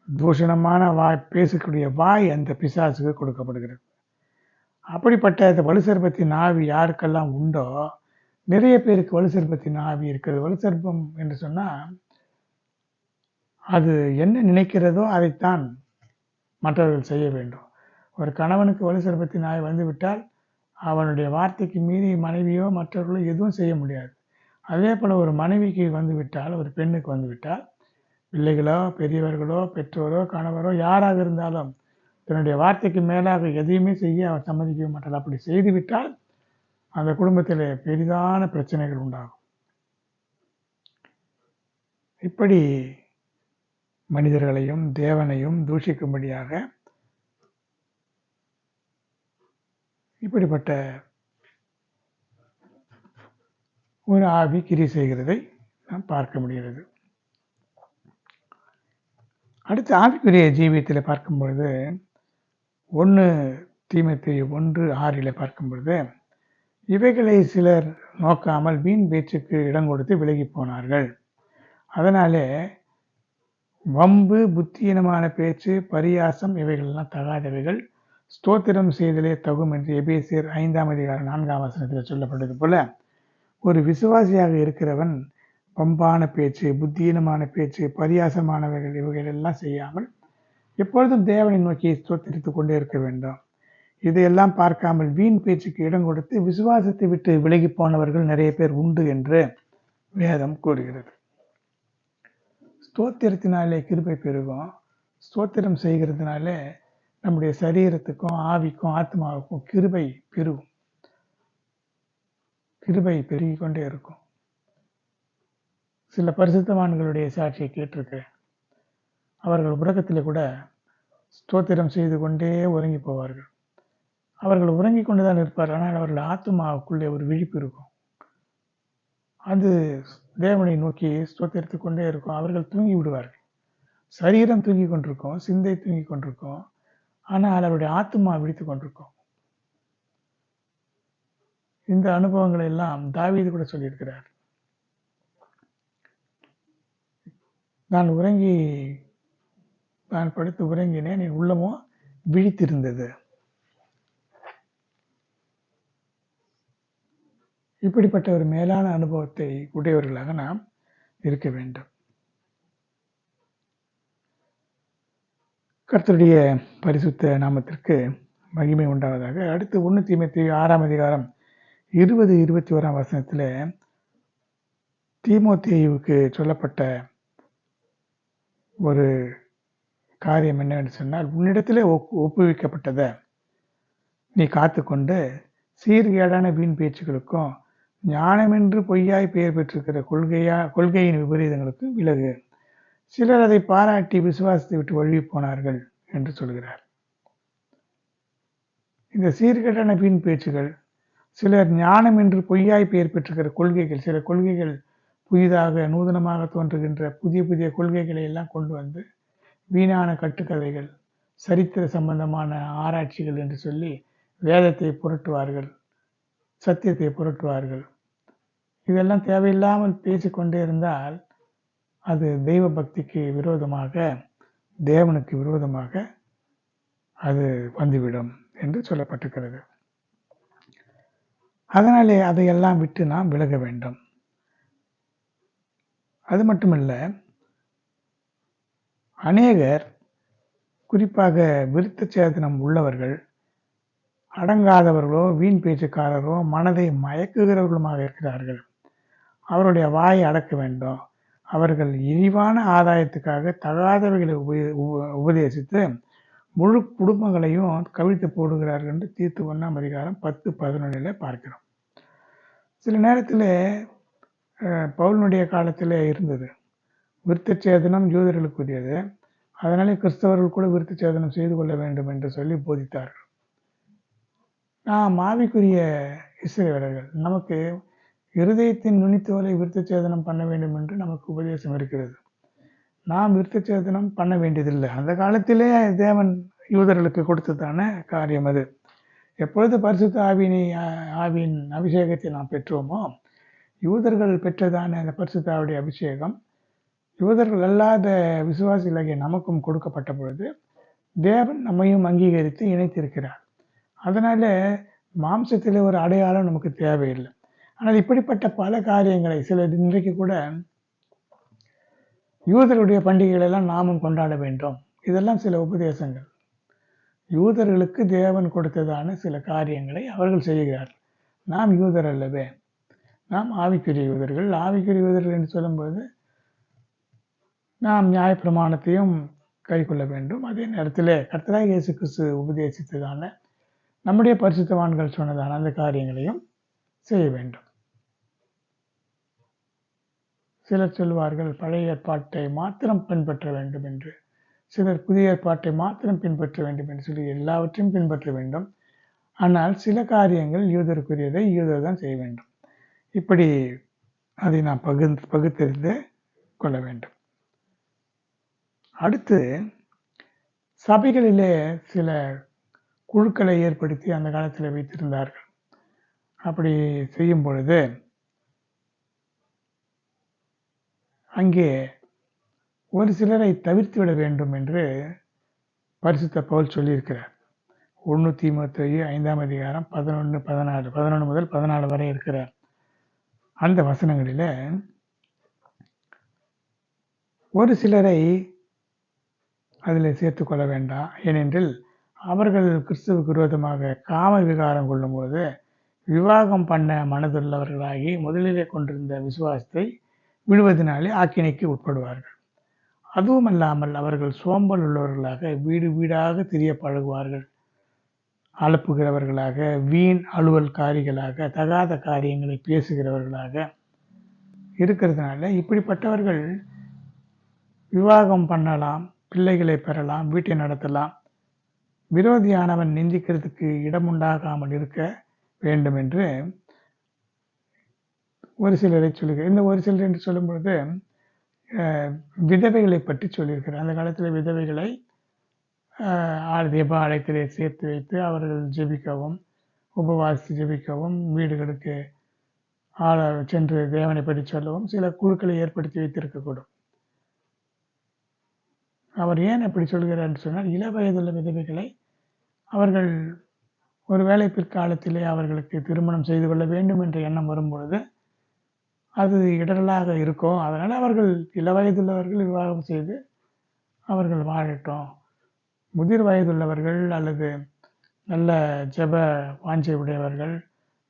தூஷணமான வாய் பேசக்கூடிய வாய் அந்த பிசாசுக்கு கொடுக்கப்படுகிறது. அப்படிப்பட்ட அந்த வலுசர்ப்பத்தின் ஆவி யாருக்கெல்லாம் உண்டோ, நிறைய பேருக்கு வலுசர்ப்பத்தின் ஆவி இருக்கிறது. வலுசர்ப்பம் என்று சொன்னால் அது என்ன நினைக்கிறதோ அதைத்தான் மற்றவர்கள் செய்ய வேண்டும். ஒரு கணவனுக்கு வலுசர்ப்பத்தின் ஆவி வந்துவிட்டால் அவனுடைய வார்த்தைக்கு மீறி மனைவியோ மற்றவர்களோ எதுவும் செய்ய முடியாது. அதே போல் ஒரு மனைவிக்கு வந்துவிட்டால், ஒரு பெண்ணுக்கு வந்துவிட்டால், பிள்ளைகளோ பெரியவர்களோ பெற்றோரோ கணவரோ யாராக இருந்தாலும் தன்னுடைய வார்த்தைக்கு மேலாக எதையுமே செய்ய அவர் சம்மதிக்கவே மாட்டார். அப்படி செய்துவிட்டால் அந்த குடும்பத்தில் பெரிதான பிரச்சனைகள் உண்டாகும். இப்படி மனிதர்களையும் தேவனையும் தூஷிக்கும்படியாக இப்படிப்பட்ட ஒரு ஆவி கிரி செய்கிறதை நாம் பார்க்க முடிகிறது. அடுத்து ஆவிக்குரிய ஜீவியத்தில் பார்க்கும் பொழுது 1 தீமோத்தேயு 1:6 பார்க்கும் பொழுது, இவைகளை சிலர் நோக்காமல் வீண் பேச்சுக்கு இடம் கொடுத்து விலகி போனார்கள். அதனாலே வம்பு, புத்தியீனமான பேச்சு, பரியாசம் இவைகளெல்லாம் தகாதவைகள், ஸ்தோத்திரம் செய்தலே தகும் என்று எபேசியர் 5:4 சொல்லப்பட்டது போல, ஒரு விசுவாசியாக இருக்கிறவன் வம்பான பேச்சு, புத்தியீனமான பேச்சு, பரியாசமானவைகள் இவைகளெல்லாம் செய்யாமல் எப்பொழுதும் தேவனை நோக்கி ஸ்தோத்திரித்துக் கொண்டே இருக்க வேண்டும். இதையெல்லாம் பார்க்காமல் வீண் பேச்சுக்கு இடம் கொடுத்து விசுவாசத்தை விட்டு விலகி போனவர்கள் நிறைய பேர் உண்டு என்று வேதம் கூறுகிறது. ஸ்தோத்திரத்தினாலே கிருபை பெருகும். ஸ்தோத்திரம் செய்கிறதுனாலே நம்முடைய சரீரத்துக்கும் ஆவிக்கும் ஆத்மாவுக்கும் கிருபை பெருகும். கிருபை பெருகி கொண்டே இருக்கும். சில பரிசுத்தவான்களுடைய சாட்சியை கேட்டிருக்கிறேன். அவர்கள் உறக்கத்திலே கூட ஸ்தோத்திரம் செய்து கொண்டே உறங்கி போவார்கள். அவர்கள் உறங்கி கொண்டுதான் இருப்பார்கள். ஆனால் அவர்கள் ஆத்மாவுக்குள்ளே ஒரு விழிப்பு இருக்கும். அது தேவனை நோக்கி ஸ்தோத்திரித்துக் கொண்டே இருக்கும். அவர்கள் தூங்கி விடுவார்கள். சரீரம் தூங்கி கொண்டிருக்கும், சிந்தை தூங்கி கொண்டிருக்கும். ஆனால் அவருடைய ஆத்மா விழித்துக் கொண்டிருக்கும். இந்த அனுபவங்களை எல்லாம் தாவீது கூட சொல்லியிருக்கிறார். நான் படுத்து உறங்கினேன், என் உள்ளமோ விழித்திருந்தது. இப்படிப்பட்ட ஒரு மேலான அனுபவத்தை உடையவர்களாக நாம் இருக்க வேண்டும். கர்த்தருடைய பரிசுத்த நாமத்திற்கு மகிமை உண்டாவதாக. அடுத்து 1 தீமோத்தேயு 6:20-21 தீமோத்தேயுவுக்கு சொல்லப்பட்ட ஒரு காரியம் என்னவென்று சொன்னால், உன்னிடத்திலே ஒப்புவிக்கப்பட்டதை நீ காத்துக்கொண்டு சீர்கேடான வீண் பேச்சுகளுக்கும் ஞானமென்று பொய்யாய் பெயர் பெற்றிருக்கிற கொள்கையின் விபரீதங்களுக்கும் விலகு. சிலர் அதை பாராட்டி விசுவாசத்தை விட்டு வழுவி போனார்கள் என்று சொல்கிறார். இந்த சீர்கேடான வீண் பேச்சுகள், சிலர் ஞானம் என்று பொய்யாய் பெயர் பெற்றிருக்கிற கொள்கைகள், சில கொள்கைகள் புதிதாக நூதனமாக தோன்றுகின்ற புதிய புதிய கொள்கைகளை எல்லாம் கொண்டு வந்து வீணான கட்டுக்கதைகள், சரித்திர சம்பந்தமான ஆராய்ச்சிகள் என்று சொல்லி வேதத்தை புரட்டுவார்கள், சத்தியத்தை புரட்டுவார்கள். இதெல்லாம் தேவையில்லாமல் பேசிக்கொண்டே இருந்தால் அது தெய்வ பக்திக்கு விரோதமாக, தேவனுக்கு விரோதமாக அது வந்துவிடும் என்று சொல்லப்பட்டிருக்கிறது. அதனாலே அதையெல்லாம் விட்டு நாம் விலக வேண்டும். அது மட்டுமல்ல, அநேகர், குறிப்பாக விருத்த சேதனம் உள்ளவர்கள், அடங்காதவர்களோ வீண் பேச்சுக்காரரோ மனதை மயக்குகிறவர்களுமாக இருக்கிறார்கள். அவருடைய வாயை அடக்க வேண்டும். அவர்கள் இழிவான ஆதாயத்துக்காக தகாதவைகளை உபதேசித்து முழு குடும்பங்களையும் கவிழ்த்து போடுகிறார்கள் என்று தீத்து 1:10-11 பார்க்கிறோம். சில நேரத்தில் பவுலினுடைய காலத்தில் இருந்தது. விருத்த சேதனம் யூதர்களுக்குரியது. அதனாலே கிறிஸ்தவர்கள் கூட விருத்த சேதனம் செய்து கொள்ள வேண்டும் என்று சொல்லி போதித்தார்கள். நாம் ஆவிக்குரிய இஸ்ரவேலர்கள், நமக்கு இருதயத்தின் நுனித்தோலை விருத்த சேதனம் பண்ண வேண்டும் என்று நமக்கு உபதேசம் இருக்கிறது. நாம் விருத்த சேதனம் பண்ண வேண்டியதில்லை. அந்த காலத்திலே தேவன் யூதர்களுக்கு கொடுத்ததான காரியம் அது. எப்பொழுது பரிசுத்த ஆவியின் அபிஷேகத்தை நாம் பெற்றோமோ, யூதர்கள் பெற்றதான அந்த பரிசுத்த ஆவியுடைய அபிஷேகம் யூதர்கள் அல்லாத விசுவாசிகளாகிய நமக்கும் கொடுக்கப்பட்ட பொழுது தேவன் நம்மையும் அங்கீகரித்து இணைத்திருக்கிறார். அதனால மாம்சத்தில் ஒரு அடையாளம் நமக்கு தேவையில்லை. ஆனால் இப்படிப்பட்ட பல காரியங்களை சிலர் இன்றைக்கு கூட யூதருடைய பண்டிகைகள் எல்லாம் நாமும் கொண்டாட வேண்டும். இதெல்லாம் சில உபதேசங்கள். யூதர்களுக்கு தேவன் கொடுத்ததான சில காரியங்களை அவர்கள் செய்கிறார்கள். நாம் யூதர் அல்லவே, நாம் ஆவிக்குரிய யூதர்கள். ஆவிக்குரிய யூதர்கள் என்று சொல்லும்போது நாம் நியாயப்பிரமாணத்தையும் கை கொள்ள வேண்டும். அதே நேரத்தில் கர்த்தராகிய இயேசு கிறிஸ்து உபதேசித்ததான, நம்முடைய பரிசுத்தவான்கள் சொன்னதான அந்த காரியங்களையும் செய்ய வேண்டும். சிலர் சொல்வார்கள் பழைய ஏற்பாட்டை மாத்திரம் பின்பற்ற வேண்டும் என்று, சிலர் புதிய ஏற்பாட்டை மாத்திரம் பின்பற்ற வேண்டும் என்று சொல்லி எல்லாவற்றையும் பின்பற்ற வேண்டும். ஆனால் சில காரியங்கள் யூதருக்குரியதை யூதர் தான் செய்ய வேண்டும். இப்படி அதை நாம் பகுத்தறிந்து கொள்ள வேண்டும். அடுத்து, சபைகளிலே சில குழுக்களை ஏற்படுத்தி அந்த காலத்தில் வைத்திருந்தார்கள். அப்படி செய்யும் பொழுது அங்கே ஒரு சிலரை தவிர்த்து விட வேண்டும் என்று பரிசுத்த பவுல் சொல்லியிருக்கிறார். 1 தீமோத்தேயு 5ஆம் அதிகாரம் 11 முதல் 14 வரை இருக்கிற அந்த வசனங்களில ஒரு சிலரை அதில் சேர்த்துக்கொள்ள வேண்டாம். ஏனென்றால் அவர்கள் கிறிஸ்துவுக்கு விரோதமாக காம விகாரம் கொள்ளும்போது விவாகம் பண்ண மனதுள்ளவர்களாகி முதலிலே கொண்டிருந்த விசுவாசத்தை விடுவதனாலே ஆக்கினைக்கு உட்படுவார்கள். அதுவும் அல்லாமல் அவர்கள் சோம்பல் உள்ளவர்களாக வீடு வீடாக திரிய பழகுவார்கள். அலப்புகிறவர்களாக, வீண் அலுவல்காரிகளாக, தகாத காரியங்களை பேசுகிறவர்களாக இருக்கிறதுனால இப்படிப்பட்டவர்கள் விவாகம் பண்ணலாம், பிள்ளைகளை பெறலாம், வீட்டை நடத்தலாம். விரோதியானவன் நிந்திக்கிறதுக்கு இடமுண்டாகாமல் இருக்க வேண்டும் என்று ஒரு சிலரை சொல்லுகிறேன். இந்த ஒரு சிலர் என்று சொல்லும் பொழுது விதவைகளை பற்றி சொல்லியிருக்கிறார். அந்த காலத்தில் விதவைகளை தேவாலயத்திலே சேர்த்து வைத்து அவர்கள் ஜெபிக்கவும், உபவாசித்து ஜெபிக்கவும், வீடுகளுக்கு சென்று தேவனை பற்றி சொல்லவும் சில குழுக்களை ஏற்படுத்தி வைத்திருக்கக்கூடும். அவர் ஏன் அப்படி சொல்கிறார் என்று சொன்னால், இள வயதுள்ள விதவைகளை அவர்கள் ஒரு வேளை பிற்காலத்திலே அவர்களுக்கு திருமணம் செய்து கொள்ள வேண்டும் என்ற எண்ணம் வரும்பொழுது அது இடரலாக இருக்கும். அதனால் அவர்கள் இள வயதுள்ளவர்கள் விவாகம் செய்து அவர்கள் வாழட்டும். முதிர் வயதுள்ளவர்கள் அல்லது நல்ல ஜெப வாஞ்சை உடையவர்கள்,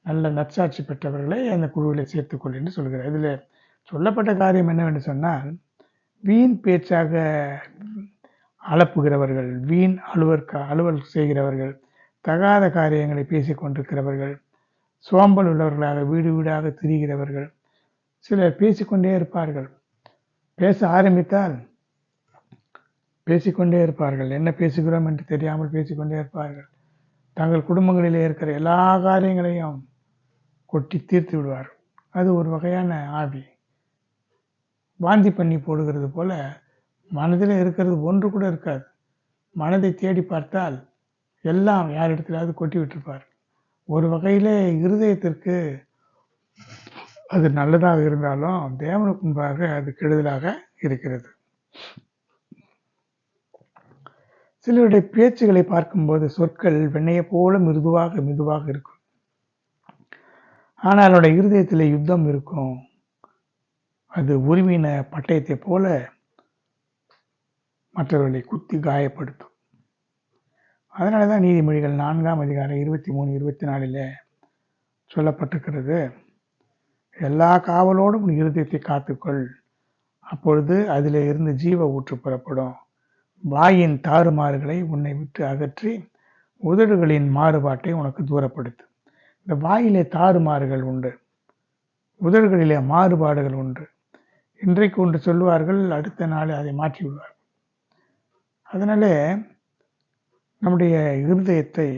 நல்ல நற்சாட்சி பெற்றவர்களை அந்த குழுவில் சேர்த்துக்கொள் என்று சொல்கிறார். இதில் சொல்லப்பட்ட காரியம் என்னவென்று சொன்னால், வீண் பேச்சாக அலப்புகிறவர்கள், வீண் அலுவல் செய்கிறவர்கள், தகாத காரியங்களை பேசிக்கொண்டிருக்கிறவர்கள், சோம்பல் உள்ளவர்களாக வீடு வீடாக திரிகிறவர்கள், சிலர் பேசிக்கொண்டே இருப்பார்கள். பேச ஆரம்பித்தால் பேசிக்கொண்டே இருப்பார்கள். என்ன பேசுகிறோம் என்று தெரியாமல் பேசிக்கொண்டே இருப்பார்கள். தங்கள் குடும்பங்களிலே இருக்கிற எல்லா காரியங்களையும் கொட்டி தீர்த்து விடுவார்கள். அது ஒரு வகையான ஆவி. வாந்தி பண்ணி போடுகிறது போல மனதில் இருக்கிறது ஒன்று கூட இருக்காது. மனதை தேடி பார்த்தால் எல்லாம் யாரிடத்திலாவது கொட்டி விட்டிருப்பார். ஒரு வகையிலே இருதயத்திற்கு அது நல்லதாக இருந்தாலும் தேவனுக்கு முன்பாக அது கெடுதலாக இருக்கிறது. சிலருடைய பேச்சுகளை பார்க்கும்போது சொற்கள் வெண்ணையை போல மெதுவாக இருக்கும். ஆனால் அவருடைய இருதயத்தில் யுத்தம் இருக்கும். அது உருவின பட்டயத்தை போல மற்றவர்களை குத்தி காயப்படுத்தும். அதனால தான் நீதிமொழிகள் 4ஆம் அதிகாரம் 23, 24 சொல்லப்பட்டிருக்கிறது, எல்லா காவலோடும் உன் இருதயத்தை காத்துக்கொள், அப்பொழுது அதிலே இருந்து ஜீவ ஊற்று புறப்படும். வாயின் தாறுமாறுகளை உன்னை விட்டு அகற்றி உதடுகளின் மாறுபாட்டை உனக்கு தூரப்படுத்து. இந்த வாயிலே தாறுமாறுகள் உண்டு, உதடுகளிலே மாறுபாடுகள் உண்டு. இன்றைக்கு ஒன்று சொல்லுவார்கள், அடுத்த நாள் அதை மாற்றி விடுவார்கள். அதனால நம்முடைய இருதயத்தை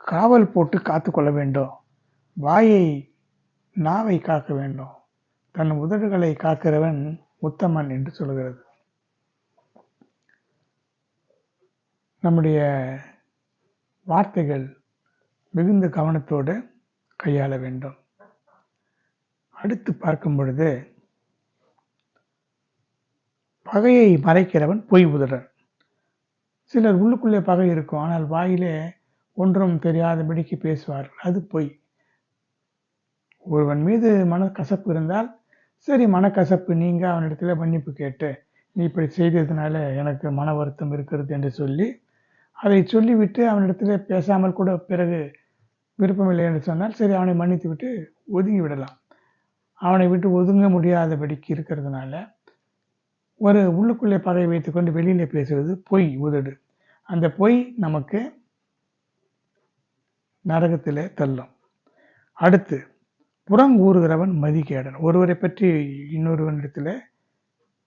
காவல் போட்டு காத்து கொள்ள வேண்டும். நாவை காக்க வேண்டும். தன் உதடுகளை காக்கிறவன் உத்தமன் என்று சொல்கிறது. நம்முடைய வார்த்தைகள் மிகுந்த கவனத்தோடு கையாள வேண்டும். அடுத்து பார்க்கும் பொழுது, பகையை மறைக்கிறவன் பொய் உதடன். சிலர் உள்ளுக்குள்ளே பகை இருக்கும், ஆனால் வாயிலே ஒன்றும் தெரியாதபடிக்கு பேசுவார்கள். அது பொய். ஒருவன் மீது மனக்கசப்பு இருந்தால் சரி, மனக்கசப்பு நீங்க அவனிடத்துல மன்னிப்பு கேட்டு, நீ இப்படி செய்ததுனால எனக்கு மன வருத்தம் இருக்கிறது என்று சொல்லி அதை சொல்லிவிட்டு அவனிடத்துல பேசாமல் கூட பிறகு விருப்பமில்லை என்று சொன்னால் சரி, அவனை மன்னித்து விட்டு ஒதுங்கி விடலாம். அவனை விட்டு ஒதுங்க முடியாதபடிக்கு இருக்கிறதுனால ஒரு உள்ளுக்குள்ளே பகை வைத்துக்கொண்டு வெளியிலே பேசுவது பொய் உதடு. அந்த பொய் நமக்கு நரகத்திலே தள்ளும். அடுத்து, புறங்கூறுகிறவன் மதிகேடன். ஒருவரை பற்றி இன்னொருவனிடத்தில்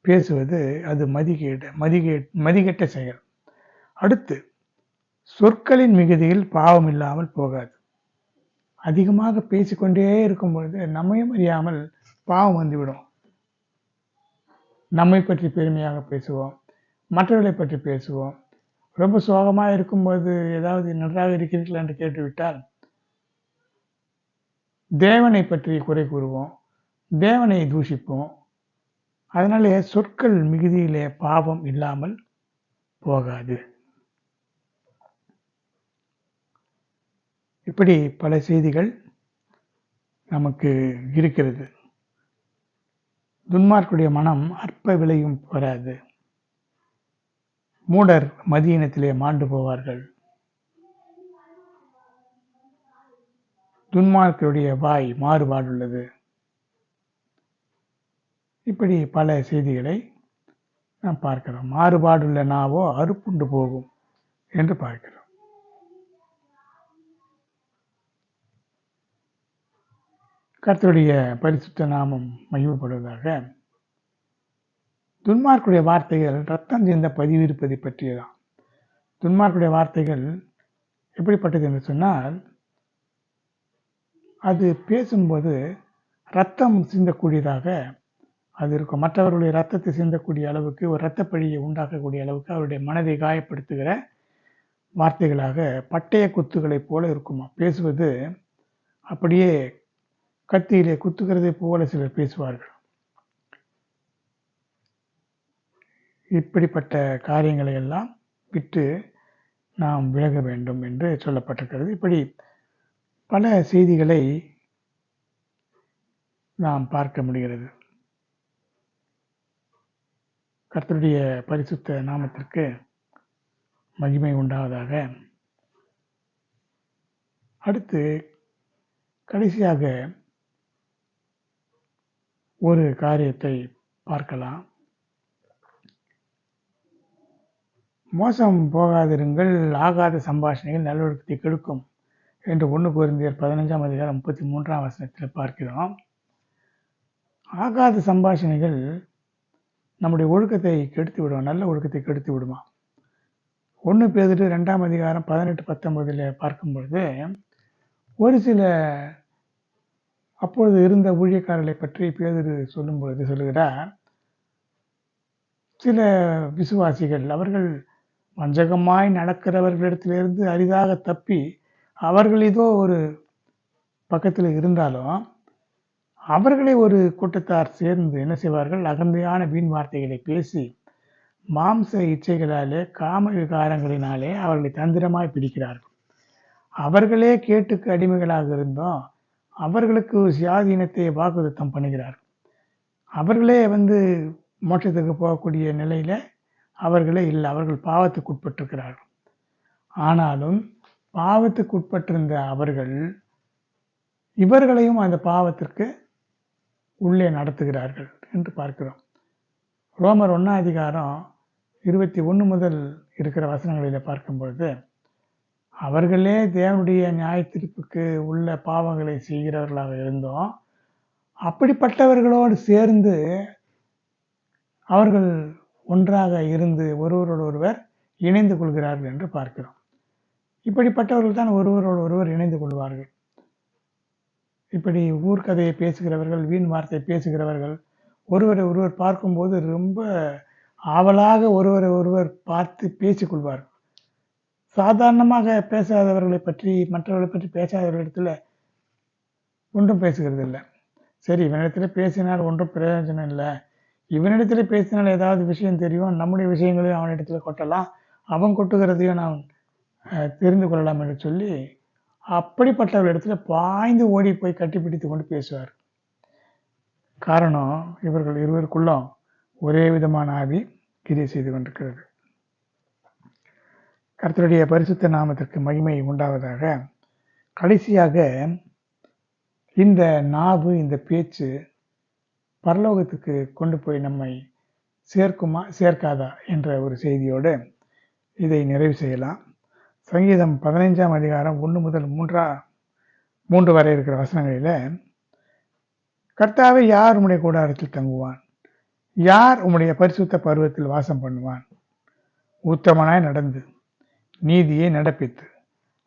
பேசுவது அது மதிகேட்ட செயல். அடுத்து, சொற்களின் மிகுதியில் பாவம் இல்லாமல் போகாது. அதிகமாக பேசிக்கொண்டே இருக்கும் பொழுது நம்மையும் அறியாமல் பாவம் வந்துவிடும். நம்மை பற்றி பெருமையாக பேசுவோம், மற்றவர்களை பற்றி பேசுவோம், ரொம்ப சோகமாக இருக்கும்போது ஏதாவது நன்றாக இருக்கிறீர்கள் என்று கேட்டுவிட்டால் தேவனை பற்றி குறை கூறுவோம், தேவனை தூஷிப்போம். அதனாலே சொற்கள் மிகுதியிலே பாவம் இல்லாமல் போகாது. இப்படி பல செய்திகள் நமக்கு இருக்கிறது. துன்மார்க்குடைய மனம் அற்ப விலையும் பெறாது. மூடர் மதியினத்திலே மாண்டு போவார்கள். துன்மார்க்கருடைய வாய் மாறுபாடுள்ளது. இப்படி பல செய்திகளை நாம் பார்க்கிறோம். மாறுபாடுள்ள நாவோ அறுப்புண்டு போகும் என்று பார்க்கிறோம். கர்த்தருடைய பரிசுத்த நாமம் மகிமைப்படுவதாக. துன்மார்க்குடைய வார்த்தைகள் ரத்தம் சிந்த பதிவிருப்பதை பற்றியதான். துன்மார்க்குடைய வார்த்தைகள் எப்படிப்பட்டது என்று சொன்னால், அது பேசும்போது ரத்தம் சிந்தக்கூடியதாக அது இருக்கும். மற்றவர்களுடைய ரத்தத்தை சிந்தக்கூடிய அளவுக்கு, ஒரு இரத்தப்பழியை உண்டாக்கக்கூடிய அளவுக்கு அவருடைய மனதை காயப்படுத்துகிற வார்த்தைகளாக பட்டய குத்துகளைப் போல இருக்குமா. பேசுவது அப்படியே கத்தியிலே குத்துகிறதை போல சிலர் பேசுவார்கள். இப்படிப்பட்ட காரியங்களை எல்லாம் விட்டு நாம் விலக வேண்டும் என்று சொல்லப்பட்டிருக்கிறது. இப்படி பல செய்திகளை நாம் பார்க்க முடிகிறது. கர்த்தருடைய பரிசுத்த நாமத்திற்கு மகிமை உண்டாவதாக. அடுத்து கடைசியாக ஒரு காரியத்தை பார்க்கலாம். மோசம் போகாதிருங்கள், ஆகாத சம்பாஷணைகள் நல்லொழுக்கத்தை கெடுக்கும் என்று 1 கொரிந்தியர் 15ஆம் அதிகாரம் 33ஆம் வசனத்தில் பார்க்கிறோம். ஆகாத சம்பாஷணைகள் நம்முடைய ஒழுக்கத்தை கெடுத்து விடுமா, நல்ல ஒழுக்கத்தை கெடுத்து விடுமா. 1 பேதுரு 2ஆம் அதிகாரம் 18-19 பார்க்கும்பொழுது ஒரு சில அப்பொழுது இருந்த ஊழியக்காரர்களை பற்றி பேதுரு சொல்லும்பொழுது சொல்லுகிறார், சில விசுவாசிகள் அவர்கள் வஞ்சகமாய் நடக்கிறவர்களிடத்திலிருந்து அரிதாக தப்பி அவர்கள் ஏதோ ஒரு பக்கத்தில் இருந்தாலும் அவர்களை ஒரு கூட்டத்தார் சேர்ந்து என்ன செய்வார்கள், அகந்தையான வீண் வார்த்தைகளை பேசி மாம்ச இச்சைகளாலே காம விகாரங்களினாலே அவர்களை தந்திரமாய் பிடிக்கிறார்கள். அவர்களே கேட்டுக்கு அடிமைகளாக இருந்தோம் அவர்களுக்கு சுயாதீனத்தை வாக்குத்தத்தம் பண்ணுகிறார்கள். அவர்களே மோட்சத்துக்கு போகக்கூடிய நிலையில அவர்களே இல்லை, அவர்கள் பாவத்துக்கு உட்பட்டிருக்கிறார்கள். ஆனாலும் பாவத்துக்கு உட்பட்டிருந்த அவர்கள் இவர்களையும் அந்த பாவத்திற்கு உள்ளே நடத்துகிறார்கள் என்று பார்க்கிறோம். ரோமர் 1ஆம் அதிகாரம் 21 முதல் இருக்கிற வசனங்களில் பார்க்கும்பொழுது, அவர்களே தேவனுடைய நியாயத்தீர்ப்புக்கு உள்ள பாவங்களை செய்கிறவர்களாக இருந்தோம், அப்படிப்பட்டவர்களோடு சேர்ந்து அவர்கள் ஒன்றாக இருந்து ஒருவரோடு ஒருவர் இணைந்து கொள்கிறார்கள் என்று பார்க்கிறோம். இப்படிப்பட்டவர்கள் தான் ஒருவரோடு ஒருவர் இணைந்து கொள்வார்கள். இப்படி ஊர்க்கதையை பேசுகிறவர்கள், வீண் வார்த்தை பேசுகிறவர்கள் ஒருவரை ஒருவர் பார்க்கும்போது ரொம்ப ஆவலாக ஒருவரை ஒருவர் பார்த்து பேசிக்கொள்வார்கள். சாதாரணமாக பேசாதவர்களை பற்றி, மற்றவர்களை பற்றி பேசாதவர்களிடத்தில் ஒன்றும் பேசுகிறது இல்லை. சரி, இவனிடத்தில் பேசினால் ஒன்றும் பிரயோஜனம் இல்லை, இவனிடத்தில் பேசினால் ஏதாவது விஷயம் தெரியும், நம்முடைய விஷயங்களையும் அவனிடத்தில் கொட்டலாம், அவன் கொட்டுகிறதையும் நாம் தெரிந்து கொள்ளலாம் என்று சொல்லி அப்படிப்பட்டவர்களிடத்தில் பாய்ந்து ஓடி போய் கட்டிப்பிடித்து கொண்டு பேசுவார். காரணம், இவர்கள் இருவருக்குள்ளும் ஒரே விதமான ஆவி கிரியை செய்து கொண்டிருக்கிறது. கர்த்தருடைய பரிசுத்த நாமத்திற்கு மகிமை உண்டாவதாக. கடைசியாக இந்த நாவு, இந்த பேச்சு பரலோகத்துக்கு கொண்டு போய் நம்மை சேர்க்குமா சேர்க்காதா என்ற ஒரு செய்தியோடு இதை நிறைவு செய்யலாம். சங்கீதம் 15ஆம் அதிகாரம் 1 முதல் 3 வரை இருக்கிற வசனங்களில், கர்த்தாவே, யார் உம்முடைய கூடாரத்தில் தங்குவான்? யார் உம்முடைய பரிசுத்த பர்வத்தில் வாசம் பண்ணுவான்? உத்தமனாய் நடந்து நீதியை நடப்பித்து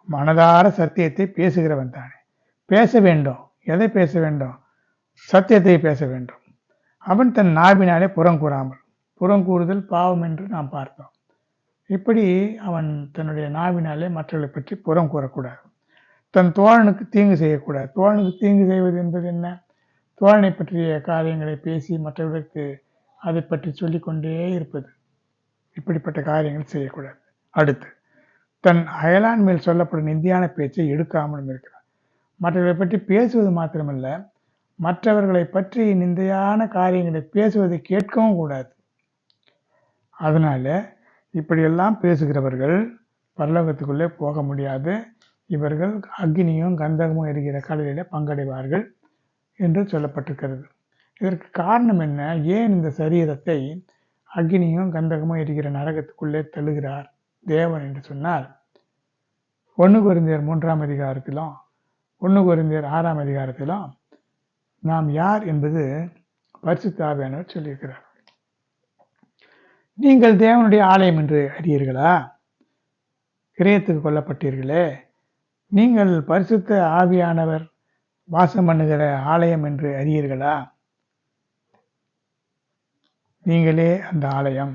மனதார சத்தியத்தை பேசுகிறவன் தானே. பேச வேண்டும். எதை பேச வேண்டும்? சத்தியத்தை பேச வேண்டும். அவன் தன் நாவினாலே புறங்கூறாமல். புறங்கூறுதல் பாவம் என்று நாம் பார்த்தோம். இப்படி அவன் தன்னுடைய நாவினாலே மற்றவர்களை பற்றி புறம் கூறக்கூடாது. தன் தோழனுக்கு தீங்கு செய்யக்கூடாது. தோழனுக்கு தீங்கு செய்வது என்பது என்ன? தோழனை பற்றிய காரியங்களை பேசி மற்றவர்களுக்கு அதை பற்றி சொல்லிக்கொண்டே இருப்பது. இப்படிப்பட்ட காரியங்கள் செய்யக்கூடாது. அடுத்து, தன் அயலான் மேல் சொல்லப்படும் நிந்தியான பேச்சை எடுக்காமலும் இருக்கிறார். மற்றவர்களை பற்றி பேசுவது மாத்திரமல்ல, மற்றவர்களை பற்றி நிந்தையான காரியங்களை பேசுவதை கேட்கவும் கூடாது. அதனால இப்படியெல்லாம் பேசுகிறவர்கள் பரலோகத்துக்குள்ளே போக முடியாது. இவர்கள் அக்னியும் கந்தகமும் எரிகிற கடலிலே பங்கடைவார்கள் என்று சொல்லப்பட்டிருக்கிறது. இதற்கு காரணம் என்ன? ஏன் இந்த சரீரத்தை அக்னியும் கந்தகமும் எரிகிற நரகத்துக்குள்ளே தள்ளுகிறார் தேவன் என்று சொன்னால், 1 கொரிந்தியர் 3ஆம் அதிகாரத்திலும் 1 கொரிந்தியர் 6ஆம் அதிகாரத்திலும் நாம் யார் என்பது பரிசுத்த ஆவியானவர் சொல்லியிருக்கிறார். நீங்கள் தேவனுடைய ஆலயம் என்று அறியீர்களா? கிரயத்துக்கு கொல்லப்பட்டீர்களே, நீங்கள் பரிசுத்த ஆவியானவர் வாசம் பண்ணுகிற ஆலயம் என்று அறியீர்களா? நீங்களே அந்த ஆலயம்,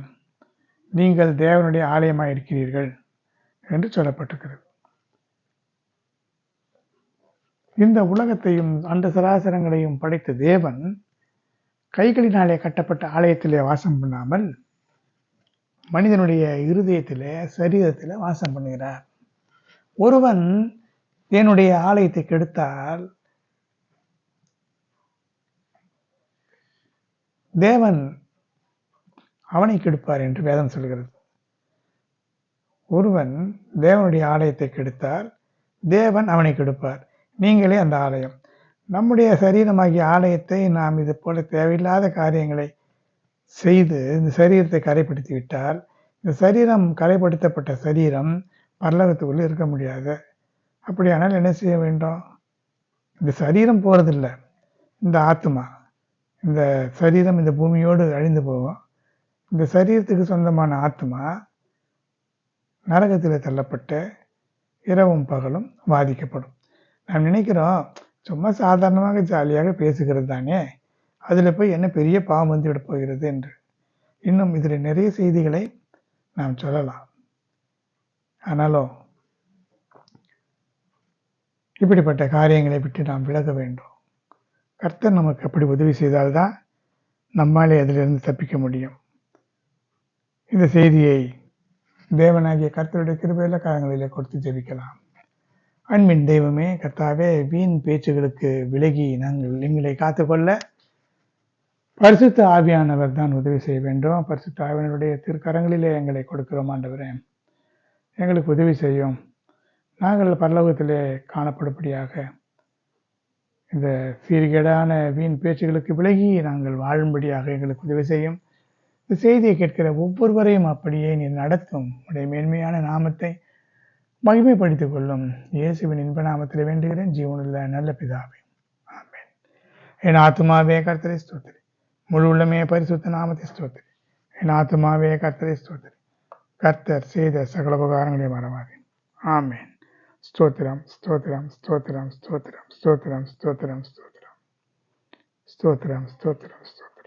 நீங்கள் தேவனுடைய ஆலயமாக இருக்கிறீர்கள் என்று சொல்லப்பட்டிருக்கிறது. இந்த உலகத்தையும் அந்த சராசரங்களையும் படைத்த தேவன் கைகளினாலே கட்டப்பட்ட ஆலயத்திலே வாசம் பண்ணாமல் மனிதனுடைய இருதயத்திலே, சரீரத்திலே வாசம் பண்ணுகிறார். ஒருவன் என்னுடைய ஆலயத்தை கெடுத்தால் தேவன் அவனை கெடுப்பார் என்று வேதம் சொல்கிறது. ஒருவன் தேவனுடைய ஆலயத்தை கெடுத்தால் தேவன் அவனை கெடுப்பார். நீங்களே அந்த ஆலயம். நம்முடைய சரீரமாகிய ஆலயத்தை நாம் இது போல தேவையில்லாத காரியங்களை செய்து இந்த சரீரத்தை கரைப்படுத்தி விட்டால், இந்த சரீரம் கரைப்படுத்தப்பட்ட சரீரம் பரலோகத்துக்குள்ளே இருக்க முடியாது. அப்படியானால் என்ன செய்ய வேண்டும்? இந்த சரீரம் போறதில்லை, இந்த ஆத்மா. இந்த சரீரம் இந்த பூமியோடு அழிந்து போகும். இந்த சரீரத்துக்கு சொந்தமான ஆத்மா நரகத்தில் தள்ளப்பட்ட இரவும் பகலும் பாதிக்கப்படும். நாம் நினைக்கிறோம், சும்மா சாதாரணமாக ஜாலியாக பேசுகிறது தானே, அதில் போய் என்ன பெரிய பாவம் வந்து விட போகிறது என்று. இன்னும் இதில் நிறைய செய்திகளை நாம் சொல்லலாம். ஆனாலும் இப்படிப்பட்ட காரியங்களை விட்டு நாம் விலக வேண்டும். கர்த்தர் நமக்கு அப்படி உதவி செய்தால்தான் நம்மாலே அதிலிருந்து தப்பிக்க முடியும். இந்த செய்தியை தேவனாகிய கர்த்தருடைய கிருபையுள்ள காலங்களிலே கொடுத்து ஜெபிக்கலாம். அன்பின் தெய்வமே, கர்த்தாவே, வீண் பேச்சுகளுக்கு விலகி நாங்கள் எங்களை காத்துக்கொள்ள பரிசுத்த ஆவியானவர் தான் உதவி செய்ய வேண்டும். பரிசுத்த ஆவியானவருடைய திருக்கரங்களிலே எங்களை கொடுக்கிறோம். ஆண்டவரே, எங்களுக்கு உதவி செய்யும். நாங்கள் பரலோகத்திலே காணப்படும்படியாக இந்த சீர்கேடான வீண் பேச்சுகளுக்கு விலகி நாங்கள் வாழும்படியாக எங்களுக்கு உதவி செய்யும். இந்த செய்தியை கேட்கிற ஒவ்வொருவரையும் அப்படியே நீர் நடத்தும். உடைய மேன்மையான நாமத்தை மகிமைப்படுத்திக் கொள்ளும். இயேசுவின் இன்ப நாமத்தில் வேண்டுகிறேன், ஜீவனுள்ள நல்ல பிதாவே, ஆமென். என் ஆத்துமாவே கர்த்தரை ஸ்தோத்திரி, முழு உள்ளமே பரிசுத்த நாமத்தை ஸ்தோத்திரி. என் ஆத்துமாவே கர்த்தரை ஸ்தோத்திரி, கர்த்தர் செய்த சகல உபகாரங்களை மறவாதே. ஆமென். ஸ்தோத்திரம், ஸ்தோத்திரம், ஸ்தோத்திரம், ஸ்தோத்திரம், ஸ்தோத்திரம், ஸ்தோத்திரம், ஸ்தோத்திரம், ஸ்தோத்திரம், ஸ்தோத்திரம், ஸ்தோத்திரம்.